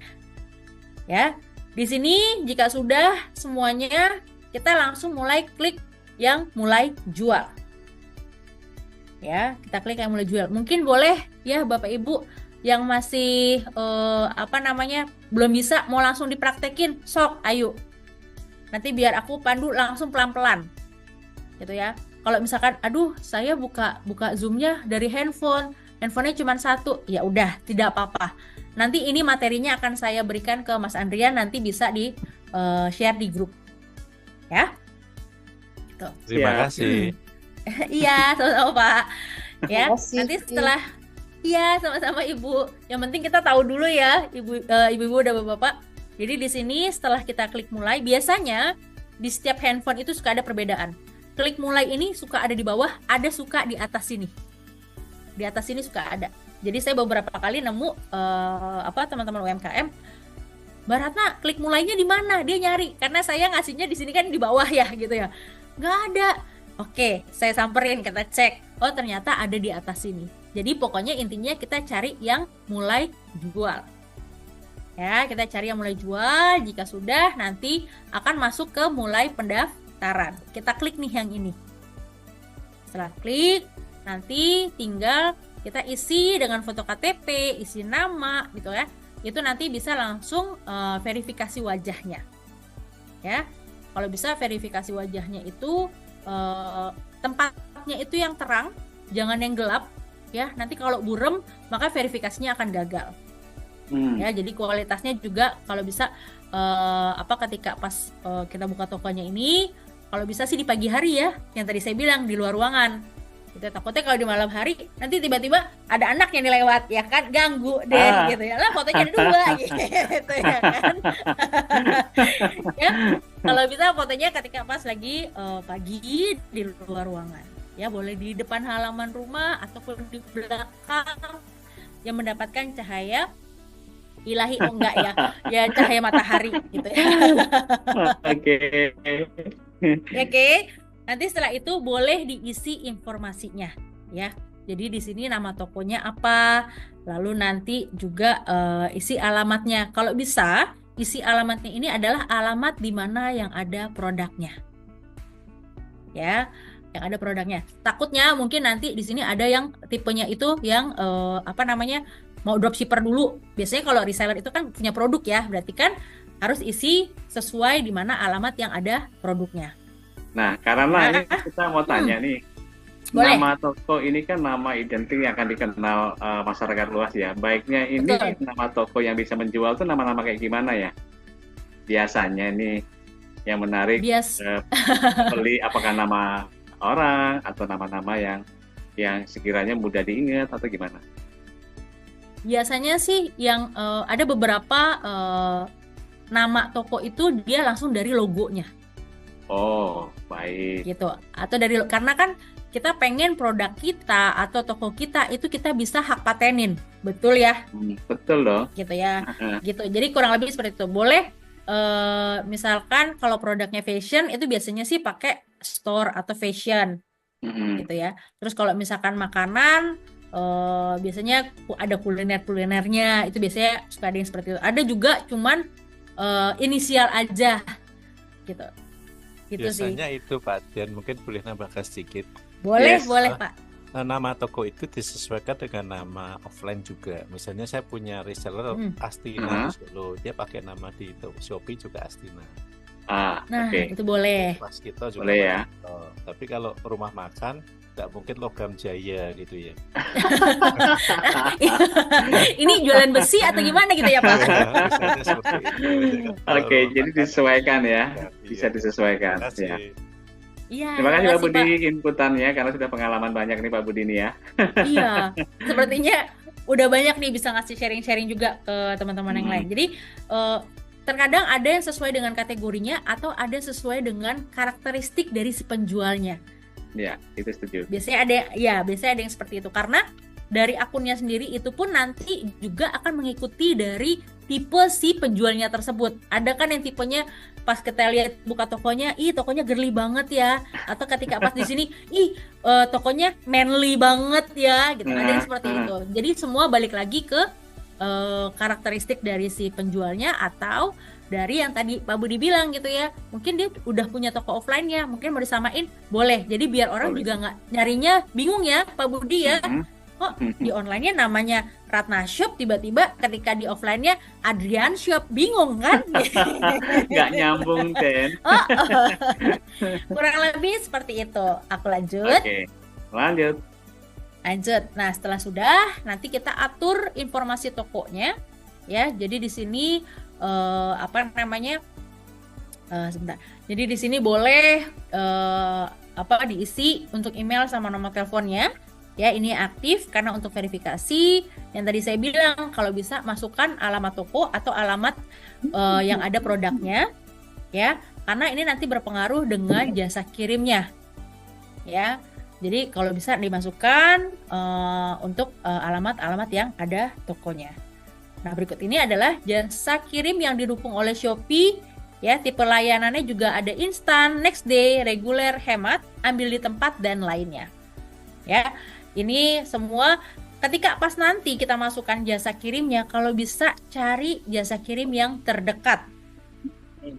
Ya, di sini jika sudah semuanya, kita langsung mulai klik yang mulai jual. Ya, kita klik yang mulai jual. Mungkin boleh ya Bapak Ibu yang masih belum bisa mau langsung dipraktekin, sok ayo. Nanti biar aku pandu langsung pelan-pelan. Gitu ya. Kalau misalkan aduh, saya buka Zoom-nya dari handphonenya cuma satu, ya udah, tidak apa-apa. Nanti ini materinya akan saya berikan ke Mas Andrian, nanti bisa di share di grup. Ya. Gitu. Terima kasih. Iya, sama-sama Pak. Ya, Makasih. nanti setelah sama-sama Ibu. Yang penting kita tahu dulu ya, Ibu-ibu dan Bapak. Jadi di sini setelah kita klik mulai, biasanya di setiap handphone itu suka ada perbedaan. Klik mulai ini suka ada di bawah, ada suka di atas sini. Di atas sini suka ada. Jadi saya beberapa kali nemu teman-teman UMKM Mbak Ratna, klik mulainya di mana? Dia nyari karena saya ngasihnya di sini kan di bawah ya gitu ya. Nggak ada. Oke, saya samperin, kita cek. Oh, ternyata ada di atas sini. Jadi pokoknya intinya kita cari yang mulai jual. Ya, kita cari yang mulai jual. Jika sudah, nanti akan masuk ke mulai pendaftaran. Kita klik nih yang ini. Setelah klik, nanti tinggal kita isi dengan foto KTP, isi nama gitu ya. Itu nanti bisa langsung verifikasi wajahnya. Ya. Kalau bisa verifikasi wajahnya itu tempatnya itu yang terang, jangan yang gelap ya. Nanti kalau burem, maka verifikasinya akan gagal. Ya, jadi kualitasnya juga kalau bisa ketika pas kita buka tokonya ini, kalau bisa sih di pagi hari ya, yang tadi saya bilang di luar ruangan. Gitu. Takutnya kalau di malam hari nanti tiba-tiba ada anak yang lewat ya kan, ganggu deh gitu ya. Lah fotonya ada 2 gitu ya kan. Ya, kalau bisa fotonya ketika pas lagi pagi di luar ruangan. Ya, boleh di depan halaman rumah ataupun di belakang yang mendapatkan cahaya ilahi, enggak ya cahaya matahari gitu ya. Oke. Oke, nanti setelah itu boleh diisi informasinya ya. Jadi di sini nama tokonya apa, lalu nanti juga isi alamatnya. Kalau bisa isi alamatnya ini adalah alamat di mana yang ada produknya ya, yang ada produknya. Takutnya mungkin nanti di sini ada yang tipenya itu yang mau dropshipper dulu. Biasanya kalau reseller itu kan punya produk ya, berarti kan harus isi sesuai di mana alamat yang ada produknya. Nah, karena ini kita mau tanya nih, boleh. Nama toko ini kan nama identik yang akan dikenal masyarakat luas ya. Baiknya ini nama toko yang bisa menjual tuh nama-nama kayak gimana ya? Biasanya nih yang menarik beli apakah nama orang atau nama-nama yang sekiranya mudah diingat atau gimana? Biasanya sih yang ada beberapa nama toko itu dia langsung dari logonya. Oh, baik. Gitu. Atau karena kan kita pengen produk kita atau toko kita itu kita bisa hak patenin. Betul ya? Betul dong. Gitu ya. Gitu. Jadi kurang lebih seperti itu. Boleh misalkan kalau produknya fashion itu biasanya sih pakai store atau fashion. Gitu ya. Terus kalau misalkan makanan biasanya ada kuliner-kulinernya, itu biasanya suka ada yang seperti itu. Ada juga cuman inisial aja gitu. Gitu biasanya sih. Itu Pak Dian, mungkin boleh nambahkan sedikit. Boleh Pak. Nama toko itu disesuaikan dengan nama offline juga. Misalnya saya punya reseller Astina di Solo, dia pakai nama di Shopee juga Astina. Itu boleh. Mas kita juga boleh ya. Tapi kalau rumah makan nggak mungkin Logam Jaya gitu ya. Ini jualan besi atau gimana gitu ya Pak? Oke, jadi disesuaikan ya. Bisa disesuaikan ya. Iya. Terima kasih Pak Budi inputannya karena sudah pengalaman banyak nih Pak Budi nih ya. Iya, sepertinya udah banyak nih bisa ngasih sharing-sharing juga ke teman-teman yang lain. Jadi terkadang ada yang sesuai dengan kategorinya atau ada sesuai dengan karakteristik dari si penjualnya. Ya, itu setuju. Biasanya ada yang seperti itu karena dari akunnya sendiri itu pun nanti juga akan mengikuti dari tipe si penjualnya tersebut. Ada kan yang tipenya pas kita lihat buka tokonya, tokonya girly banget ya. Atau ketika pas di sini, tokonya manly banget ya, gitu. Ada yang seperti itu. Jadi semua balik lagi ke karakteristik dari si penjualnya atau dari yang tadi Pak Budi bilang gitu ya. Mungkin dia udah punya toko offline-nya, mungkin mau disamain, boleh. Jadi biar orang juga nggak nyarinya bingung ya Pak Budi ya. Kok di online-nya namanya Ratna Shop, tiba-tiba ketika di offline-nya Adrian Shop, bingung kan? Nggak nyambung, Den. Kurang lebih seperti itu. Aku lanjut. Oke, lanjut. Nah, setelah sudah, nanti kita atur informasi tokonya, ya. Jadi di sini sebentar. Jadi di sini boleh diisi untuk email sama nomor teleponnya. Ya, ini aktif karena untuk verifikasi. Yang tadi saya bilang kalau bisa masukkan alamat toko atau alamat yang ada produknya, ya, karena ini nanti berpengaruh dengan jasa kirimnya, ya. Jadi kalau bisa dimasukkan untuk alamat-alamat yang ada tokonya. Nah, berikut ini adalah jasa kirim yang didukung oleh Shopee. Ya, tipe layanannya juga ada instan, next day, reguler, hemat, ambil di tempat, dan lainnya. Ya, ini semua ketika pas nanti kita masukkan jasa kirimnya, kalau bisa cari jasa kirim yang terdekat.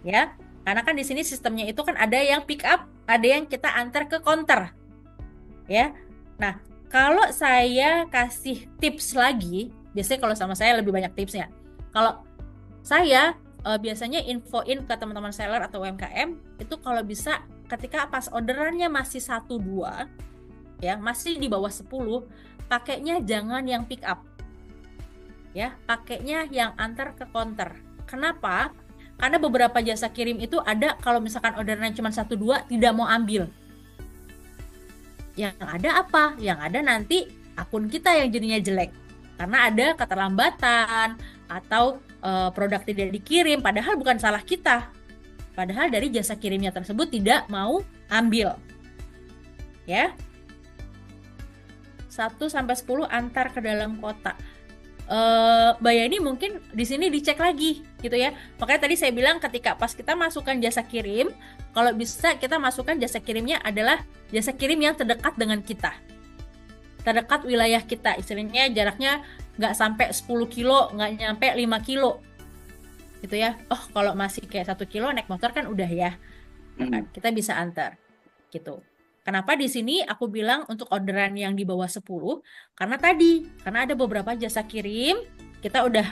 Ya, karena kan di sini sistemnya itu kan ada yang pick up, ada yang kita antar ke counter. Ya. Nah, kalau saya kasih tips lagi, biasanya kalau sama saya lebih banyak tipsnya. Kalau saya biasanya infoin ke teman-teman seller atau UMKM itu kalau bisa ketika pas orderannya masih 1-2 ya, masih di bawah 10, pakainya jangan yang pick up. Ya, pakainya yang antar ke counter. Kenapa? Karena beberapa jasa kirim itu ada kalau misalkan orderannya cuma 1-2 tidak mau ambil. Yang ada apa? Yang ada nanti akun kita yang jadinya jelek. Karena ada keterlambatan atau produk tidak dikirim, padahal bukan salah kita. Padahal dari jasa kirimnya tersebut tidak mau ambil. Ya. 1-10 antar ke dalam kota. Mbak Yani mungkin di sini dicek lagi gitu ya. Makanya tadi saya bilang ketika pas kita masukkan jasa kirim, kalau bisa kita masukkan jasa kirimnya adalah jasa kirim yang terdekat dengan kita. Terdekat wilayah kita, istilahnya jaraknya nggak sampai 10 kilo, nggak nyampe 5 kilo gitu ya. Oh, kalau masih kayak 1 kilo naik motor kan udah ya, nah, kita bisa antar gitu. Kenapa di sini aku bilang untuk orderan yang di bawah 10? Karena ada beberapa jasa kirim kita udah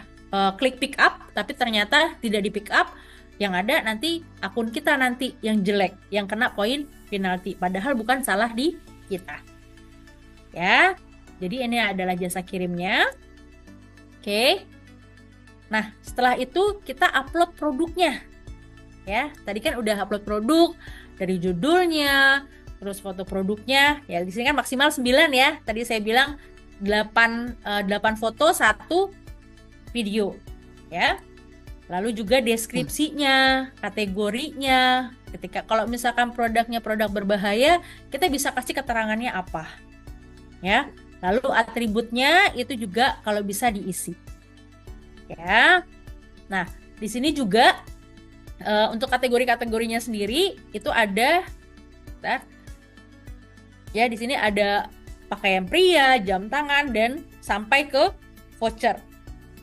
klik pick up tapi ternyata tidak di pick up, yang ada nanti akun kita nanti yang jelek, yang kena poin penalti, padahal bukan salah di kita. Ya, jadi ini adalah jasa kirimnya. Oke. Nah, setelah itu kita upload produknya. Ya, tadi kan udah upload produk dari judulnya, terus foto produknya. Ya, di sini kan maksimal 9 ya. Tadi saya bilang 8 foto, 1 video. Ya. Lalu juga deskripsinya, kategorinya. Ketika kalau misalkan produknya produk berbahaya, kita bisa kasih keterangannya apa. Ya. Lalu atributnya itu juga kalau bisa diisi. Ya. Nah, di sini juga untuk kategori-kategorinya sendiri itu ada ya, di sini ada pakaian pria, jam tangan, dan sampai ke voucher.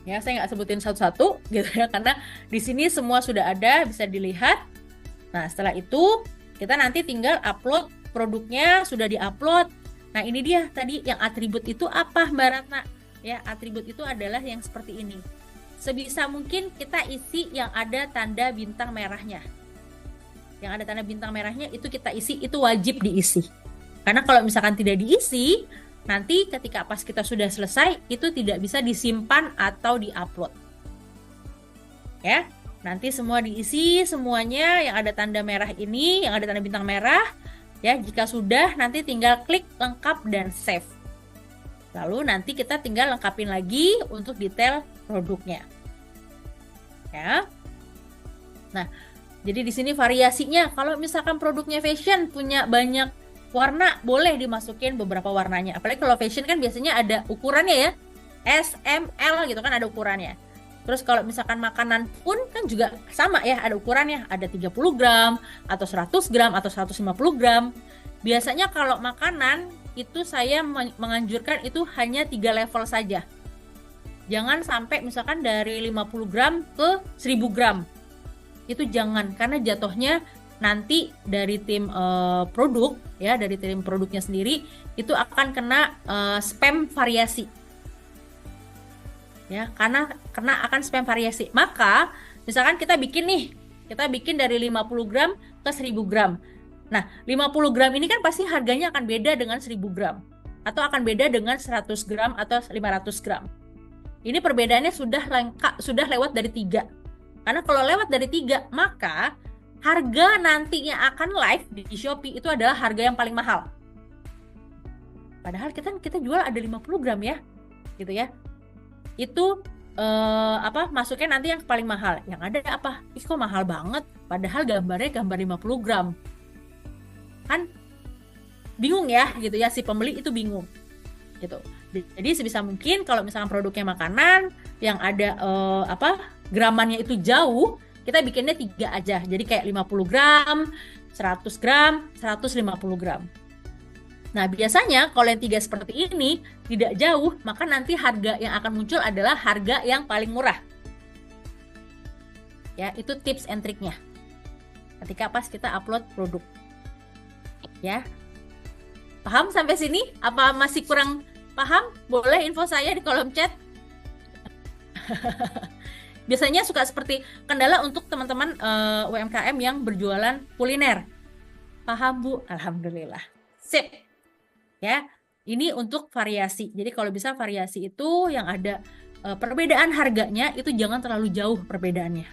Ya, saya nggak sebutin satu-satu gitu ya, karena di sini semua sudah ada, bisa dilihat. Nah, setelah itu kita nanti tinggal upload produknya, sudah diupload. Nah, ini dia tadi yang atribut itu apa, Mbak Ratna? Ya, atribut itu adalah yang seperti ini. Sebisa mungkin kita isi yang ada tanda bintang merahnya. Yang ada tanda bintang merahnya itu kita isi, itu wajib diisi. Karena kalau misalkan tidak diisi, nanti ketika pas kita sudah selesai, itu tidak bisa disimpan atau diupload. Ya, nanti semua diisi, semuanya yang ada tanda merah ini, yang ada tanda bintang merah. Ya, jika sudah, nanti tinggal klik lengkap dan save. Lalu nanti kita tinggal lengkapin lagi untuk detail produknya. Ya. Nah, jadi di sini variasinya, kalau misalkan produknya fashion punya banyak warna, boleh dimasukin beberapa warnanya. Apalagi kalau fashion kan biasanya ada ukurannya ya. S, M, L gitu kan ada ukurannya. Terus kalau misalkan makanan pun kan juga sama ya, ada ukurannya. Ada 30 gram, atau 100 gram, atau 150 gram. Biasanya kalau makanan itu saya menganjurkan itu hanya 3 level saja. Jangan sampai misalkan dari 50 gram ke 1000 gram. Itu jangan, karena jatuhnya nanti dari tim produk ya, dari tim produknya sendiri itu akan kena spam variasi ya, karena akan spam variasi. Maka misalkan kita bikin dari 50 gram ke 1000 gram. Nah, 50 gram ini kan pasti harganya akan beda dengan 1000 gram atau akan beda dengan 100 gram atau 500 gram. Ini perbedaannya sudah lewat dari 3. Karena kalau lewat dari 3, maka harga nantinya akan live di Shopee itu adalah harga yang paling mahal. Padahal kita jual ada 50 gram ya, gitu ya. Itu masuknya nanti yang paling mahal. Yang ada apa? Ih, kok mahal banget? Padahal gambarnya gambar 50 gram. Kan bingung ya, gitu ya, si pembeli itu bingung. Gitu. Jadi sebisa mungkin kalau misalkan produknya makanan yang ada gramannya itu jauh, kita bikinnya 3 aja. Jadi kayak 50 gram, 100 gram, 150 gram. Nah, biasanya kalau yang 3 seperti ini tidak jauh, maka nanti harga yang akan muncul adalah harga yang paling murah. Ya, itu tips and triknya. Ketika pas kita upload produk. Ya. Paham sampai sini? Apa masih kurang paham? Boleh info saya di kolom chat. Biasanya suka seperti kendala untuk teman-teman UMKM yang berjualan kuliner. Paham, Bu? Alhamdulillah. Sip. Ya, ini untuk variasi. Jadi kalau bisa variasi itu yang ada perbedaan harganya itu jangan terlalu jauh perbedaannya.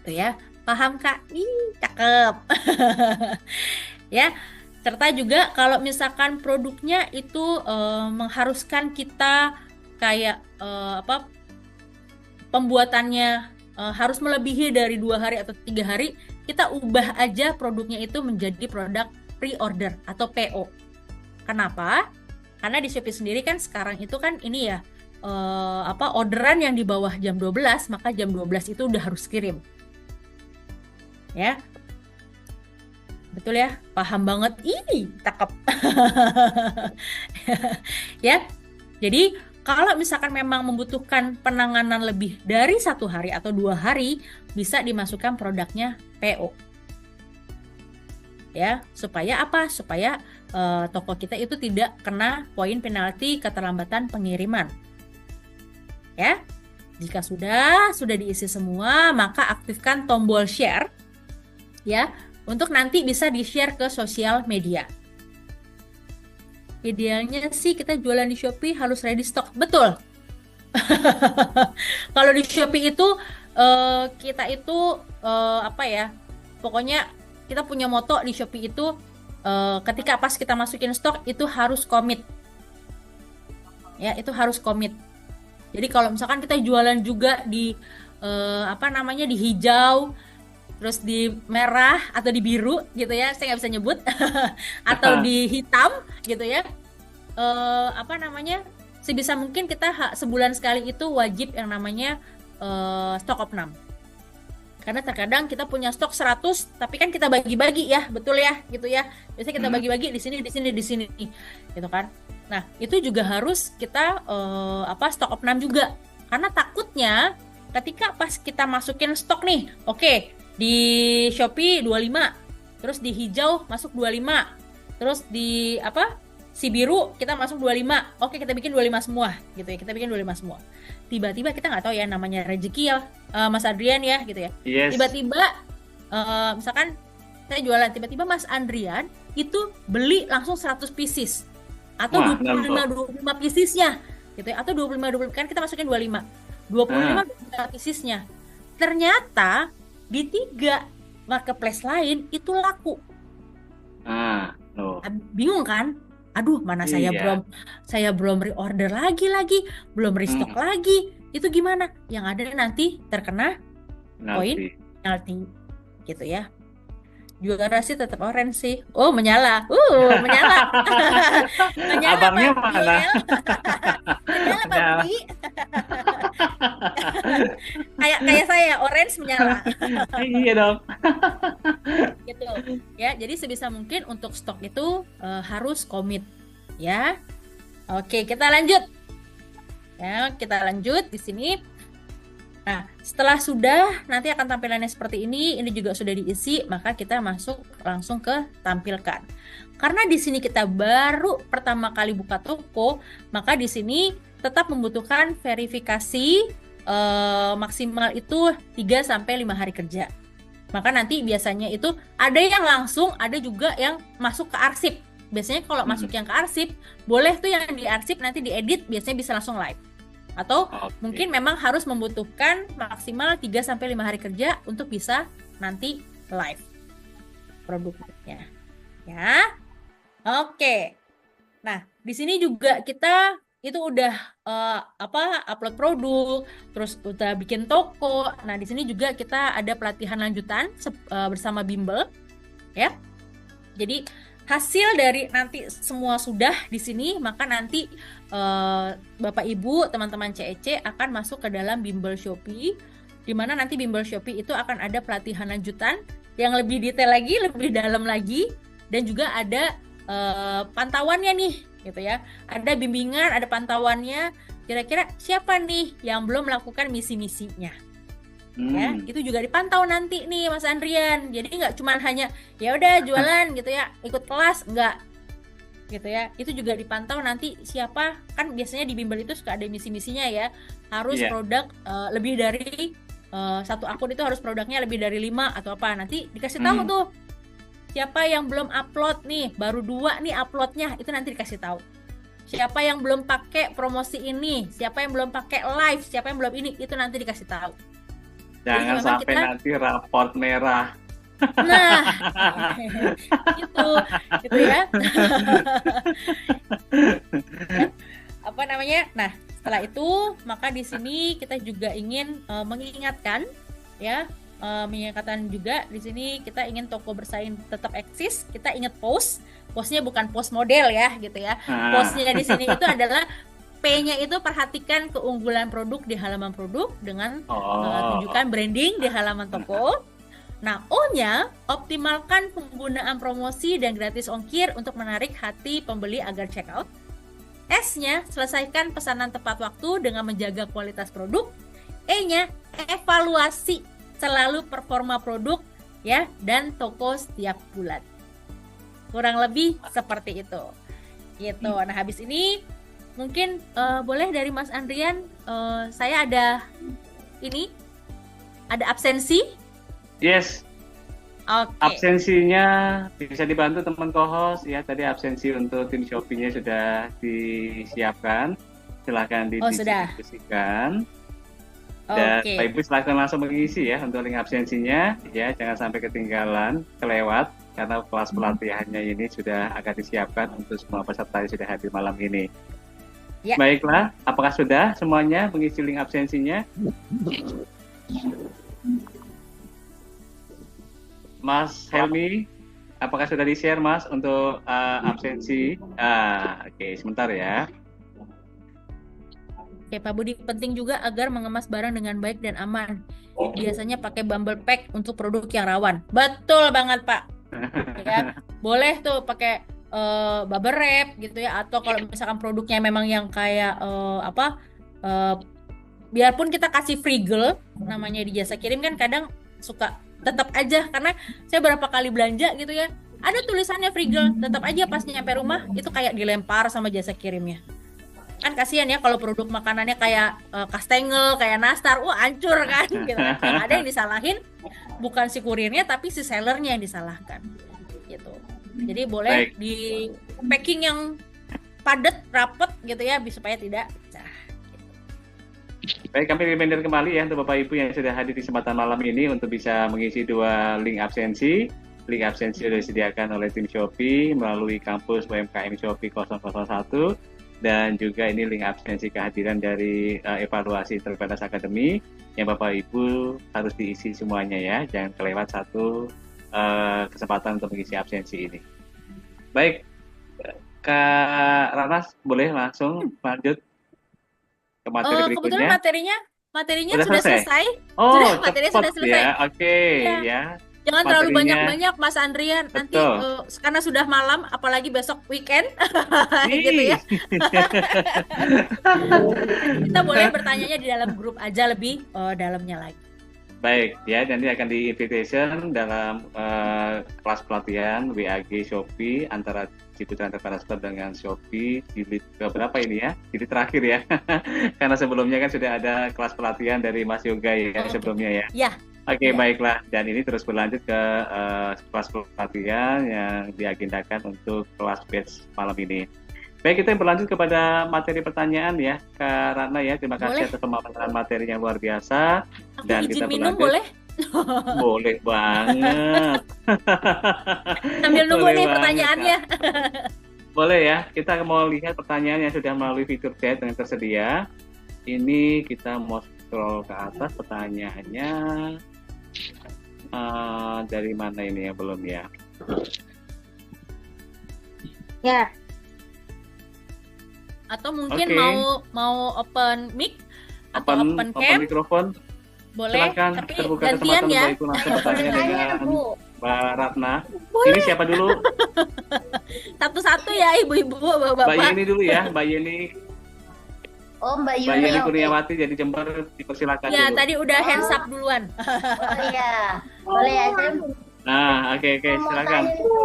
Tuh ya, paham Kak? Ih, cakep. Ya, serta juga kalau misalkan produknya itu mengharuskan kita kayak pembuatannya harus melebihi dari 2 hari atau 3 hari, kita ubah aja produknya itu menjadi produk pre-order atau PO. Kenapa? Karena di Shopee sendiri kan sekarang itu kan ini ya orderan yang di bawah jam 12, maka jam 12 itu udah harus kirim. Ya. Betul ya? Paham banget. Ih, cakep. Ya. Jadi kalau misalkan memang membutuhkan penanganan lebih dari 1 hari atau 2 hari, bisa dimasukkan produknya PO. Ya, supaya apa? Supaya toko kita itu tidak kena poin penalti keterlambatan pengiriman. Ya. Jika sudah diisi semua, maka aktifkan tombol share ya, untuk nanti bisa di-share ke sosial media. Idealnya sih kita jualan di Shopee harus ready stock. Betul. Kalau di Shopee itu kita itu pokoknya kita punya moto di Shopee itu ketika pas kita masukin stok itu harus komit. Ya, itu harus komit. Jadi kalau misalkan kita jualan juga di di hijau, terus di merah atau di biru gitu ya, saya nggak bisa nyebut, atau di hitam gitu ya, sebisa mungkin kita sebulan sekali itu wajib yang namanya stock of none. Karena terkadang kita punya stok 100 tapi kan kita bagi-bagi ya, betul ya gitu ya, biasanya kita bagi-bagi di sini gitu kan. Nah itu juga harus kita stock of none juga, karena takutnya ketika pas kita masukin stok nih, oke, di Shopee 25, terus di hijau masuk 25, terus di si biru kita masuk 25, oke kita bikin 25 semua gitu ya, kita bikin 25 semua. Tiba-tiba kita nggak tahu ya, namanya rezeki ya Mas Adrian ya gitu ya. Yes. Tiba-tiba misalkan saya jualan, tiba-tiba Mas Adrian itu beli langsung 100 pieces atau 25 piecesnya gitu ya, atau 25 kan kita masukin 25 piecesnya. Ternyata di 3 marketplace lain itu laku. Bingung kan? Aduh, mana saya belum reorder lagi, belum restock lagi. Itu gimana? Yang ada nanti terkena poin penalti gitu ya. Juara sih tetap orange sih. Oh, menyala. Menyala. Menyala. Abangnya mana? Menyala, kayak saya orange menyala. Iya dong. Gitu ya. Jadi sebisa mungkin untuk stok itu harus komit ya. Oke, kita lanjut. Ya, kita lanjut di sini. Nah, setelah sudah nanti akan tampilannya seperti ini juga sudah diisi, maka kita masuk langsung ke tampilkan. Karena di sini kita baru pertama kali buka toko, maka di sini tetap membutuhkan verifikasi maksimal itu 3-5 hari kerja. Maka nanti biasanya itu ada yang langsung, ada juga yang masuk ke arsip. Biasanya kalau masuk yang ke arsip, boleh tuh yang di arsip nanti diedit, biasanya bisa langsung live. Atau mungkin memang harus membutuhkan maksimal 3-5 hari kerja untuk bisa nanti live produknya. Ya. Oke. Nah, di sini juga kita itu udah upload produk, terus udah bikin toko. Nah, di sini juga kita ada pelatihan lanjutan bersama Bimbel. Ya. Jadi hasil dari nanti semua sudah di sini, maka nanti Bapak Ibu, teman-teman CEC akan masuk ke dalam bimbel Shopee, di mana nanti bimbel Shopee itu akan ada pelatihan lanjutan yang lebih detail lagi, lebih dalam lagi, dan juga ada pantauannya nih, gitu ya. Ada bimbingan, ada pantauannya. Kira-kira siapa nih yang belum melakukan misi-misinya? Ya, itu juga dipantau nanti nih Mas Andrian. Jadi nggak cuma hanya ya udah jualan gitu ya, ikut kelas, enggak gitu ya. Itu juga dipantau nanti siapa, kan biasanya di bimbel itu suka ada misi-misinya ya. Harus produk lebih dari satu akun itu harus produknya lebih dari 5 atau apa. Nanti dikasih tahu tuh siapa yang belum upload nih, baru 2 nih uploadnya, itu nanti dikasih tahu. Siapa yang belum pakai promosi ini, siapa yang belum pakai live, siapa yang belum ini, itu nanti dikasih tahu. Jangan sampai nanti raport merah. Nah, gitu ya. Apa namanya? Nah, setelah itu maka di sini kita juga ingin mengingatkan ya, mengingatkan juga di sini kita ingin toko bersaing tetap eksis. Kita ingat postnya bukan post model ya, gitu ya. Postnya di sini itu adalah P-nya itu perhatikan keunggulan produk di halaman produk dengan tunjukkan branding di halaman toko. Nah, O-nya optimalkan penggunaan promosi dan gratis ongkir untuk menarik hati pembeli agar check out. S-nya selesaikan pesanan tepat waktu dengan menjaga kualitas produk. E-nya evaluasi selalu performa produk ya dan toko setiap bulan. Kurang lebih seperti itu. Gitu. Nah, habis ini mungkin boleh dari Mas Andrian, saya ada absensi. Yes. Oke. Absensinya bisa dibantu teman co-host ya. Tadi absensi untuk tim Shopee-nya sudah disiapkan. Silahkan didistribusikan. Dan Pak Ibu silahkan langsung mengisi ya untuk link absensinya ya. Jangan sampai ketinggalan, kelewat karena kelas pelatihannya ini sudah akan disiapkan untuk semua peserta yang sudah hadir malam ini. Ya. Baiklah, apakah sudah semuanya mengisi link absensinya? Mas Helmi, apakah sudah di-share Mas untuk absensi? Oke, sebentar ya. Oke, Pak Budi, penting juga agar mengemas barang dengan baik dan aman. Biasanya pakai bumble pack untuk produk yang rawan. Betul banget, Pak. Ya, boleh tuh pakai bubble wrap gitu ya, atau kalau misalkan produknya memang yang kayak biarpun kita kasih friggle namanya di jasa kirim kan kadang suka tetap aja, karena saya berapa kali belanja gitu ya, ada tulisannya friggle, tetap aja pas nyampe rumah itu kayak dilempar sama jasa kirimnya. Kan kasihan ya kalau produk makanannya kayak kastengel, kayak nastar, hancur kan gitu kan. Yang ada yang disalahin bukan si kurirnya tapi si sellernya yang disalahkan gitu. Jadi boleh di packing yang padat, rapet gitu ya, supaya tidak pecah. Baik, kami reminder kembali ya untuk Bapak Ibu yang sudah hadir di kesempatan malam ini untuk bisa mengisi 2 link absensi. Link absensi sudah disediakan oleh tim Shopee melalui kampus UMKM Shopee 001, dan juga ini link absensi kehadiran dari evaluasi Entrepreneurs Academy yang Bapak Ibu harus diisi semuanya ya, jangan kelewat satu kesempatan untuk mengisi absensi ini. Baik, Kak Ranas, boleh langsung lanjut ke materi berikutnya. Kebetulan materinya sudah selesai. Materinya sudah selesai. Ya. Oke, ya. Jangan terlalu banyak-banyak Mas Andrian. Nanti karena sudah malam, apalagi besok weekend, gitu ya. Kita boleh bertanyanya di dalam grup aja lebih dalamnya lagi. Baik, ya, nanti akan di invitation dalam kelas pelatihan WAG Shopee antara Ciputra Entrepreneurs Club dengan Shopee jilid berapa ini ya? Jilid terakhir ya. Karena sebelumnya kan sudah ada kelas pelatihan dari Mas Yoga ya sebelumnya ya. Ya. Oke, baiklah. Dan ini terus berlanjut ke kelas pelatihan yang diagendakan untuk kelas batch malam ini. Baik, kita berlanjut kepada materi pertanyaan ya, Kak Ratna ya. Terima kasih atas pemaparan materi yang luar biasa. Dan kita minum boleh? Boleh banget. Sambil nunggu nih pertanyaannya. Boleh ya, kita mau lihat pertanyaan yang sudah melalui fitur chat yang tersedia. Ini kita mau scroll ke atas pertanyaannya. Dari mana ini ya, belum ya? Ya, Atau mungkin Oke. mau open mic atau open Open cam, mikrofon. boleh, Silakan tapi terbuka gantian kesempatan ya. Mbak Ibu langsung saya bertanya bertanya dengan Bu. Mbak Ratna. Boleh. Ini siapa dulu? Satu-satu ya ibu-ibu, Mbak bapak-bapak. Yeni dulu ya, Mbak Yeni. Oh, Mbak Mbak Yuni, Yeni oke. Kurniawati jadi Jember, dipersilakan Ya, dulu. tadi udah hands up duluan. Oh iya, boleh ya saya Nah, oke, mau silakan. tanya nih, Bu.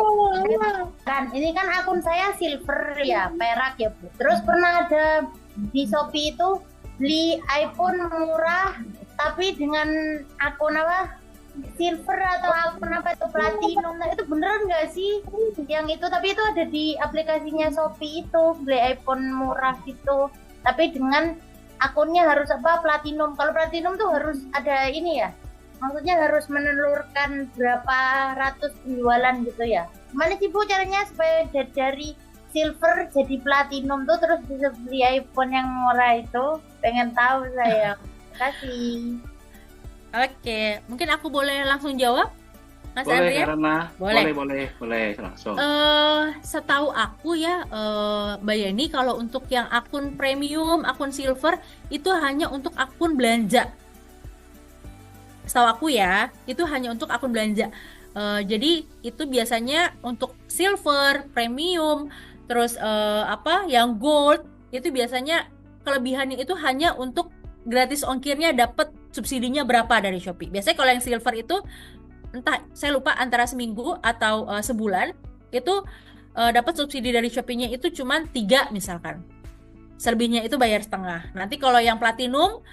Ini kan akun saya silver ya, perak ya Bu. Terus pernah ada di Shopee itu beli iPhone murah, tapi dengan akun apa? Silver atau akun apa itu platinum. Nah, itu beneran nggak sih yang itu? Tapi itu ada di aplikasinya Shopee itu, beli iPhone murah gitu. Tapi dengan akunnya harus apa? Platinum. Kalau platinum tuh harus ada ini ya. Maksudnya harus menelurkan berapa ratus penjualan gitu ya. Gimana sih Bu caranya supaya dari silver jadi platinum tuh terus bisa beli iPhone yang murah itu? Pengen tahu saya. Terima kasih. Oke, mungkin aku boleh langsung jawab, Mas Boleh, Andrea? karena Boleh. boleh langsung. Setahu aku ya, Mbak Yeni, kalau untuk yang akun premium, akun silver, itu hanya untuk akun belanja. Setahu aku ya, itu hanya untuk akun belanja. Jadi itu biasanya untuk silver, premium, terus yang gold, itu biasanya kelebihannya itu hanya untuk gratis ongkirnya, dapat subsidinya berapa dari Shopee. Biasanya kalau yang silver itu entah saya lupa antara seminggu atau sebulan itu dapat subsidi dari Shopee-nya itu cuma 3 misalkan. Selebihnya itu bayar setengah. Nanti kalau yang platinum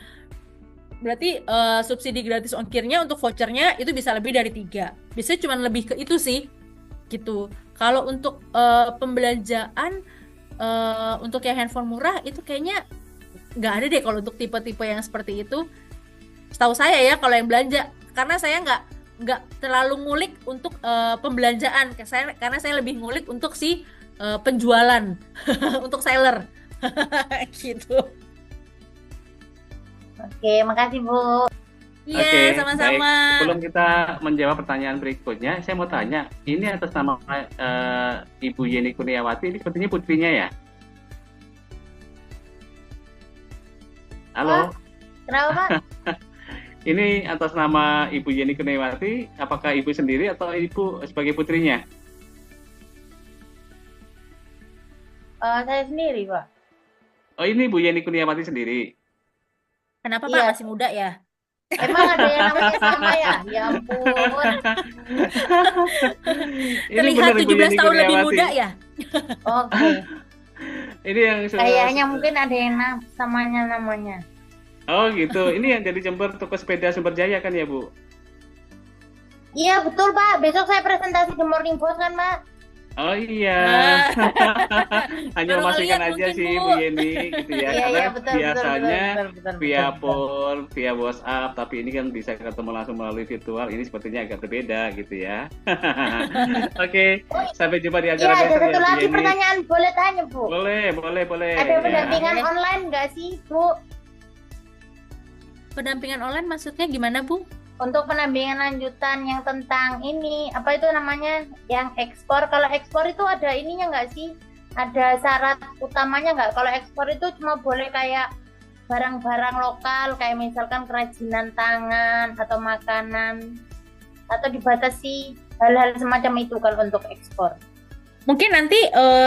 berarti subsidi gratis ongkirnya untuk vouchernya itu bisa lebih dari 3. Biasanya cuma lebih ke itu sih gitu. Kalau untuk pembelanjaan untuk yang handphone murah itu kayaknya nggak ada deh kalau untuk tipe-tipe yang seperti itu. Setahu saya ya kalau yang belanja, karena saya nggak terlalu ngulik untuk pembelanjaan, karena saya lebih ngulik untuk si penjualan, untuk seller gitu. Oke, makasih Bu. Iya, Oke, sama-sama. baik. Sebelum kita menjawab pertanyaan berikutnya, saya mau tanya, ini atas nama Ibu Yeni Kurniawati, ini sepertinya putrinya ya? Halo, Kenapa Pak? ini atas nama Ibu Yeni Kurniawati, apakah Ibu sendiri atau Ibu sebagai putrinya? Saya sendiri Pak. Oh, ini Bu Yeni Kurniawati sendiri. Kenapa Iya. Pak masih muda ya? Emang ada yang namanya sama ya? Ya ampun. Ini Terlihat benar Ibu 17 Yeni tahun lebih Kurniawati. muda ya? Oke. Ini yang Kayaknya mungkin ada yang samanya namanya. Oh gitu. Ini yang jadi Jember toko sepeda Sumber Jaya kan ya Bu? Iya betul Pak. Besok saya presentasi di Morning Post kan Pak. Oh iya. Hanya Baru memastikan ngeliat aja mungkin, sih Bu. Bu Yeni gitu ya. Iya Karena betul biasanya betul. via phone, via WhatsApp, tapi ini kan bisa ketemu langsung melalui virtual. Ini sepertinya agak berbeda gitu ya. Oke, sampai jumpa di Iya acara ada besok ya satu Bu lagi Yeni. pertanyaan boleh tanya Bu. Boleh. Ada Ya. pendampingan Boleh. online nggak sih Bu? Pendampingan online maksudnya gimana Bu? Untuk pendampingan lanjutan yang tentang ini apa itu namanya yang ekspor. Kalau ekspor itu ada ininya nggak sih? Ada syarat utamanya nggak? Kalau ekspor itu cuma boleh kayak barang-barang lokal kayak misalkan kerajinan tangan atau makanan, atau dibatasi hal-hal semacam itu kalau untuk ekspor. Mungkin nanti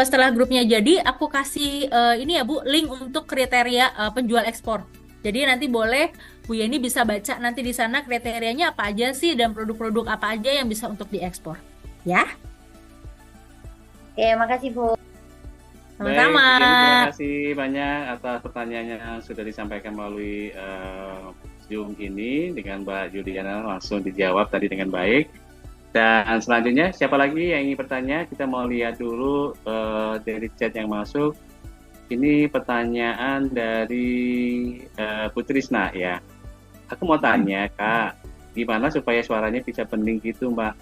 setelah grupnya jadi aku kasih ini ya Bu, link untuk kriteria penjual ekspor. Jadi nanti boleh Bu Yeni bisa baca nanti di sana kriterianya apa aja sih dan produk-produk apa aja yang bisa untuk diekspor. Ya, Oke, makasih Bu. sama-sama. Baik, Bu Yeni, terima kasih banyak atas pertanyaannya yang sudah disampaikan melalui Zoom ini dengan Mbak Juliana, langsung dijawab tadi dengan baik. Dan selanjutnya siapa lagi yang ingin bertanya? Kita mau lihat dulu dari chat yang masuk. Ini pertanyaan dari Putrisna ya. Aku mau tanya Kak, gimana supaya suaranya bisa bening gitu Mbak?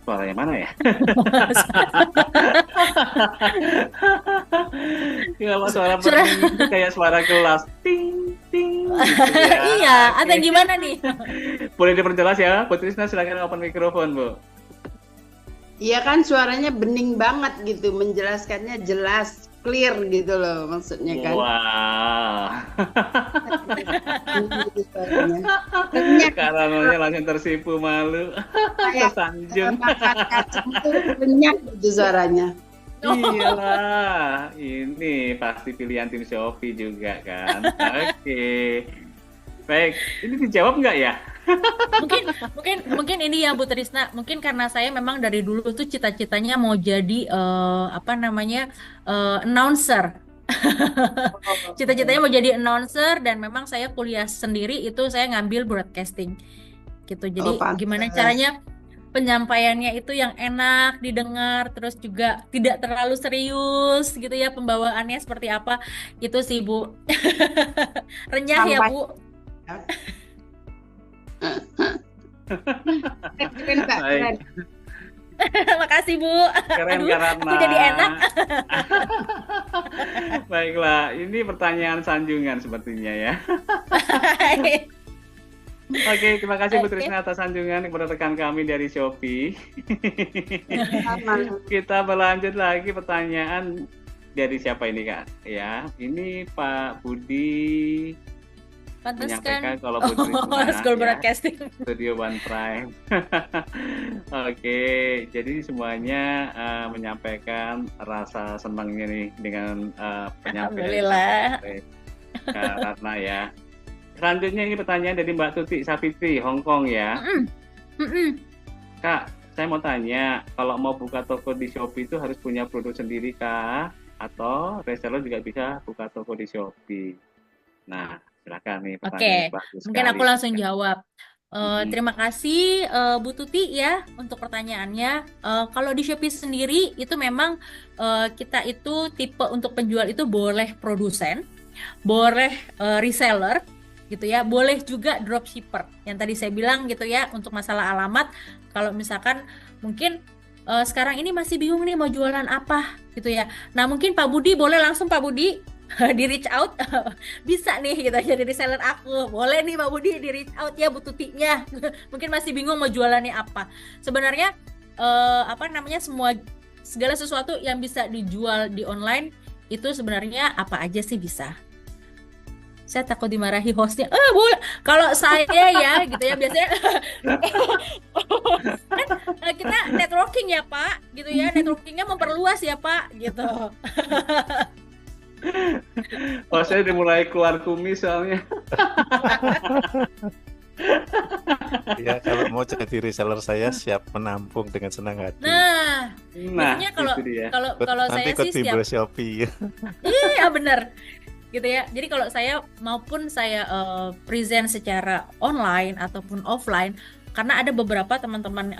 Suaranya mana ya? Kenapa suara bening itu kayak suara gelas ting ting gitu ya. Iya, atau Oke. gimana nih? Boleh diperjelas ya, Putrisna silakan open mikrofon Bu. Iya kan suaranya bening banget gitu, menjelaskannya jelas, clear gitu loh maksudnya kan. Wah. Gitu suaranya. Renyah Kak Ranolnya langsung tersipu malu. kayak Tersanjung. makan kacang tuh renyah gitu suaranya. Iyalah, ini pasti pilihan tim Shopee juga kan. Oke. Baik, ini dijawab nggak ya? Mungkin ini ya Bu Trisna, mungkin karena saya memang dari dulu tuh cita-citanya mau jadi announcer. Cita-citanya mau jadi announcer dan memang saya kuliah sendiri itu saya ngambil broadcasting gitu. Jadi gimana Pantes. caranya penyampaiannya itu yang enak didengar, terus juga tidak terlalu serius gitu ya, pembawaannya seperti apa itu sih Bu. Renyah ya Sampai Bu. keren Kak, Baik, keren. Makasih Bu. keren Aduh, karena. aku jadi enak. Baiklah, ini pertanyaan sanjungan sepertinya ya. Oke, terima kasih Bu Oke. Trisna atas sanjungan kepada rekan kami dari Shopee. Sama. Kita berlanjut lagi pertanyaan dari siapa ini Kak? Ya, ini Pak Budi Pantes menyampaikan kan? kalau Bu Trisna School ya, Broadcasting. Studio One Prime. Oke, jadi semuanya menyampaikan rasa senangnya nih dengan penyampaian Alhamdulillah. dari Kak Ratna ya. Selanjutnya ini pertanyaan dari Mbak Tuti Savitri, Hong Kong ya. Mm-mm. Kak, saya mau tanya, kalau mau buka toko di Shopee itu harus punya produk sendiri kah? Atau reseller juga bisa buka toko di Shopee? Nah, silakan nih pertanyaan bagus Mungkin sekali. aku langsung jawab. Mm-mm. Terima kasih Bu Tuti ya untuk pertanyaannya. Kalau di Shopee sendiri itu memang kita itu tipe untuk penjual itu boleh produsen, boleh reseller gitu ya, boleh juga dropshipper. Yang tadi saya bilang gitu ya untuk masalah alamat. Kalau misalkan mungkin sekarang ini masih bingung nih mau jualan apa gitu ya. Nah mungkin Pak Budi boleh langsung Pak Budi di reach out bisa nih gitu jadi reseller aku, boleh nih Pak Budi di reach out ya Bu Tutinya. Mungkin masih bingung mau jualannya apa. Sebenarnya segala sesuatu yang bisa dijual di online itu sebenarnya apa aja sih bisa. Saya takut dimarahi hostnya. Boleh. Kalau saya ya gitu ya biasanya kan kita networking ya Pak gitu ya, networkingnya memperluas ya Pak gitu. Oh, saya udah mulai keluar kumis soalnya. Ya, kalau mau jadi reseller saya siap menampung dengan senang hati. Nah, Nah, biasanya itu dia. kalau saya Nanti ikut sih bimbel siap. Shopee. Iya benar. Gitu ya. Jadi kalau saya maupun saya present secara online ataupun offline, karena ada beberapa teman-teman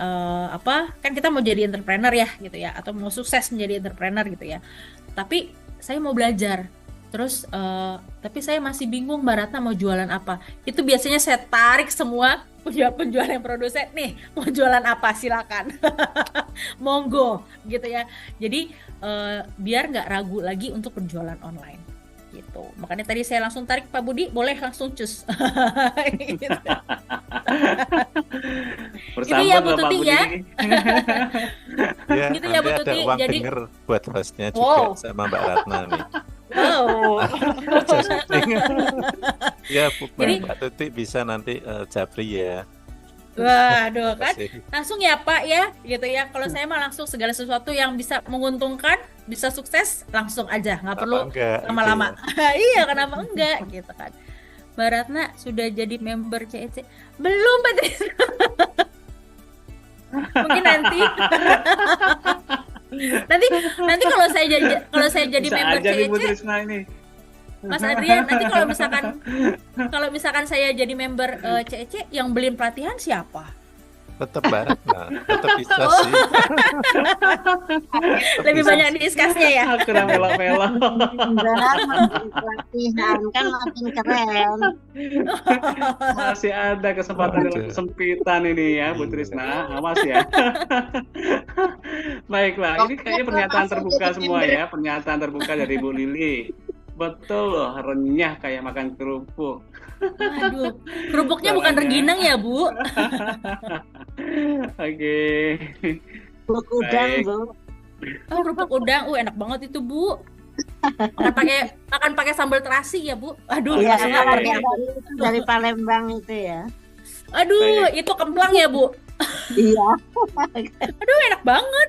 kan kita mau jadi entrepreneur ya gitu ya, atau mau sukses menjadi entrepreneur gitu ya. Tapi saya mau belajar. Terus tapi saya masih bingung Mbak Ratna mau jualan apa. Itu biasanya saya tarik semua penjual yang produsen nih, mau jualan apa silakan. Monggo gitu ya. Jadi biar nggak ragu lagi untuk penjualan online gitu. Makanya tadi saya langsung tarik Pak Budi, boleh langsung cus. Gitu. Itu ya Bu Tuti ya. Ya, Gitu ya, Bu nanti ada Tuti. uang Jadi- denger buat hostnya juga Wow. sama Mbak Ratna nih. Wow. Ya, Jadi- Mbak Tuti bisa nanti japri ya. Waduh kan. Kasih. Langsung ya Pak ya gitu ya. Kalau saya mah langsung segala sesuatu yang bisa menguntungkan, bisa sukses, langsung aja, nggak Apa perlu enggak, lama-lama. gitu Iya, kenapa enggak gitu kan. Mbak Ratna sudah jadi member CEC? Belum Pak Tris. Mungkin nanti. nanti kalau saya jadi Bisa member aja nih Bu CEC, Trisna ini. Mas Adrian, nanti kalau misalkan saya jadi member CEC, yang beliin pelatihan siapa? Tetap Mbak Ratna, tetap bisa Oh. sih. Lebih bisa banyak diskasnya ya. Aku udah melo-melo. Benar, makin pelatihan kan makin keren. Masih ada kesempatan dalam kesempitan ini ya Bu Trisna. Awas ya. Baiklah, ini kayaknya pernyataan terbuka semua ya. Pernyataan terbuka dari Bu Lili. Betul loh, renyah kayak makan kerupuk. Aduh, kerupuknya bukan Soalnya- rengginang ya Bu? Oke. Kerupuk udang, Baik. Bu. Oh, kerupuk udang, enak banget itu Bu. Makan pakai sambal terasi ya Bu. Aduh, Iya, langsung lapar nih aku. dari Palembang itu ya. Aduh, itu kemplang ya Bu. Iya. Aduh, enak banget.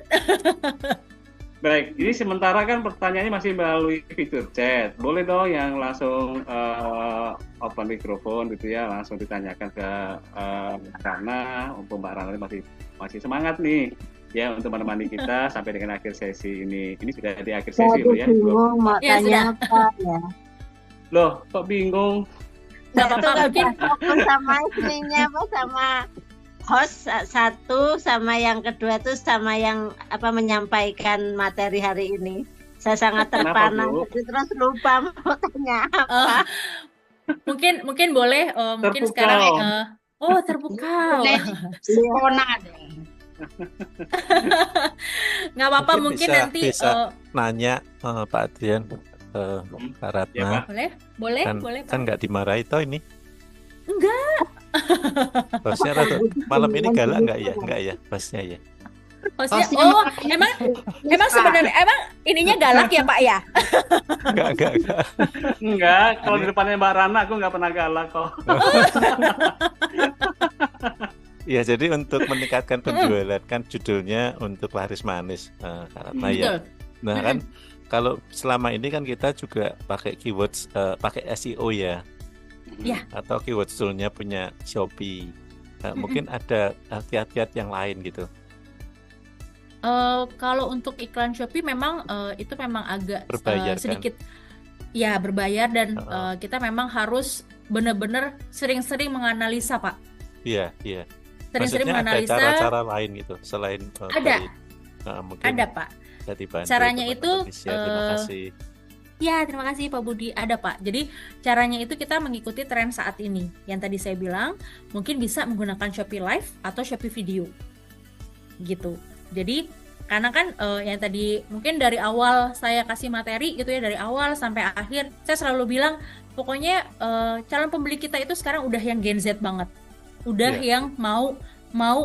Baik, ini sementara kan pertanyaannya masih melalui fitur chat. Boleh dong yang langsung open mikrofon gitu ya, langsung ditanyakan ke Rana. Mbak Rana masih semangat nih ya untuk menemani kita sampai dengan akhir sesi ini. Ini sudah di akhir sesi loh ya. Bingung mau Ya, tanya sudah. apa ya. Loh, kok bingung? Nggak Saya tuh apa-apa, nggak mungkin fokus sama ininya apa sama host satu sama yang kedua tuh sama yang apa menyampaikan materi hari ini. Saya sangat Kenapa, terpana Bu? jadi terus lupa mau tanya apa. eh, mungkin boleh mungkin Terpukau. sekarang terpukau. Boleh corona deh. Nggak apa-apa, Mungkin mungkin bisa- nanti bisa. Nanya Pak Adrian ke Kak Ratna. Ya, Pak. boleh kan boleh kan Pak. nggak dimarahi toh ini. Enggak. Bosnya malam ini galak nggak ya bosnya ya. Hostnya, Hostnya emang sebenarnya ininya galak ya Pak ya? Enggak. Enggak, kalau di depannya Mbak Rana aku nggak pernah galak kok. Ya, jadi untuk meningkatkan penjualan kan judulnya untuk laris manis, Kak Ratna ya. Betul. Nah kan kalau selama ini kan kita juga pakai keywords, pakai SEO ya, Ya. atau keyword tool-nya punya Shopee. Mungkin ada kiat-kiat yang lain gitu. Kalau untuk iklan Shopee memang itu memang agak Berbayar, kan? sedikit ya berbayar dan Heeh. kita memang harus benar-benar sering-sering menganalisa Pak. Iya. Sering-sering Maksudnya ada menganalisa. cara-cara lain gitu selain Ada. mungkin Ada Pak. bisa dibantu Caranya teman-teman itu, di share. Terima kasih. Ya, terima kasih Pak Budi. Ada Pak. Jadi caranya itu kita mengikuti tren saat ini. Yang tadi saya bilang, mungkin bisa menggunakan Shopee Live atau Shopee Video. Gitu. Jadi karena kan yang tadi mungkin dari awal saya kasih materi gitu ya, dari awal sampai akhir saya selalu bilang pokoknya calon pembeli kita itu sekarang udah yang Gen Z banget. Udah yang mau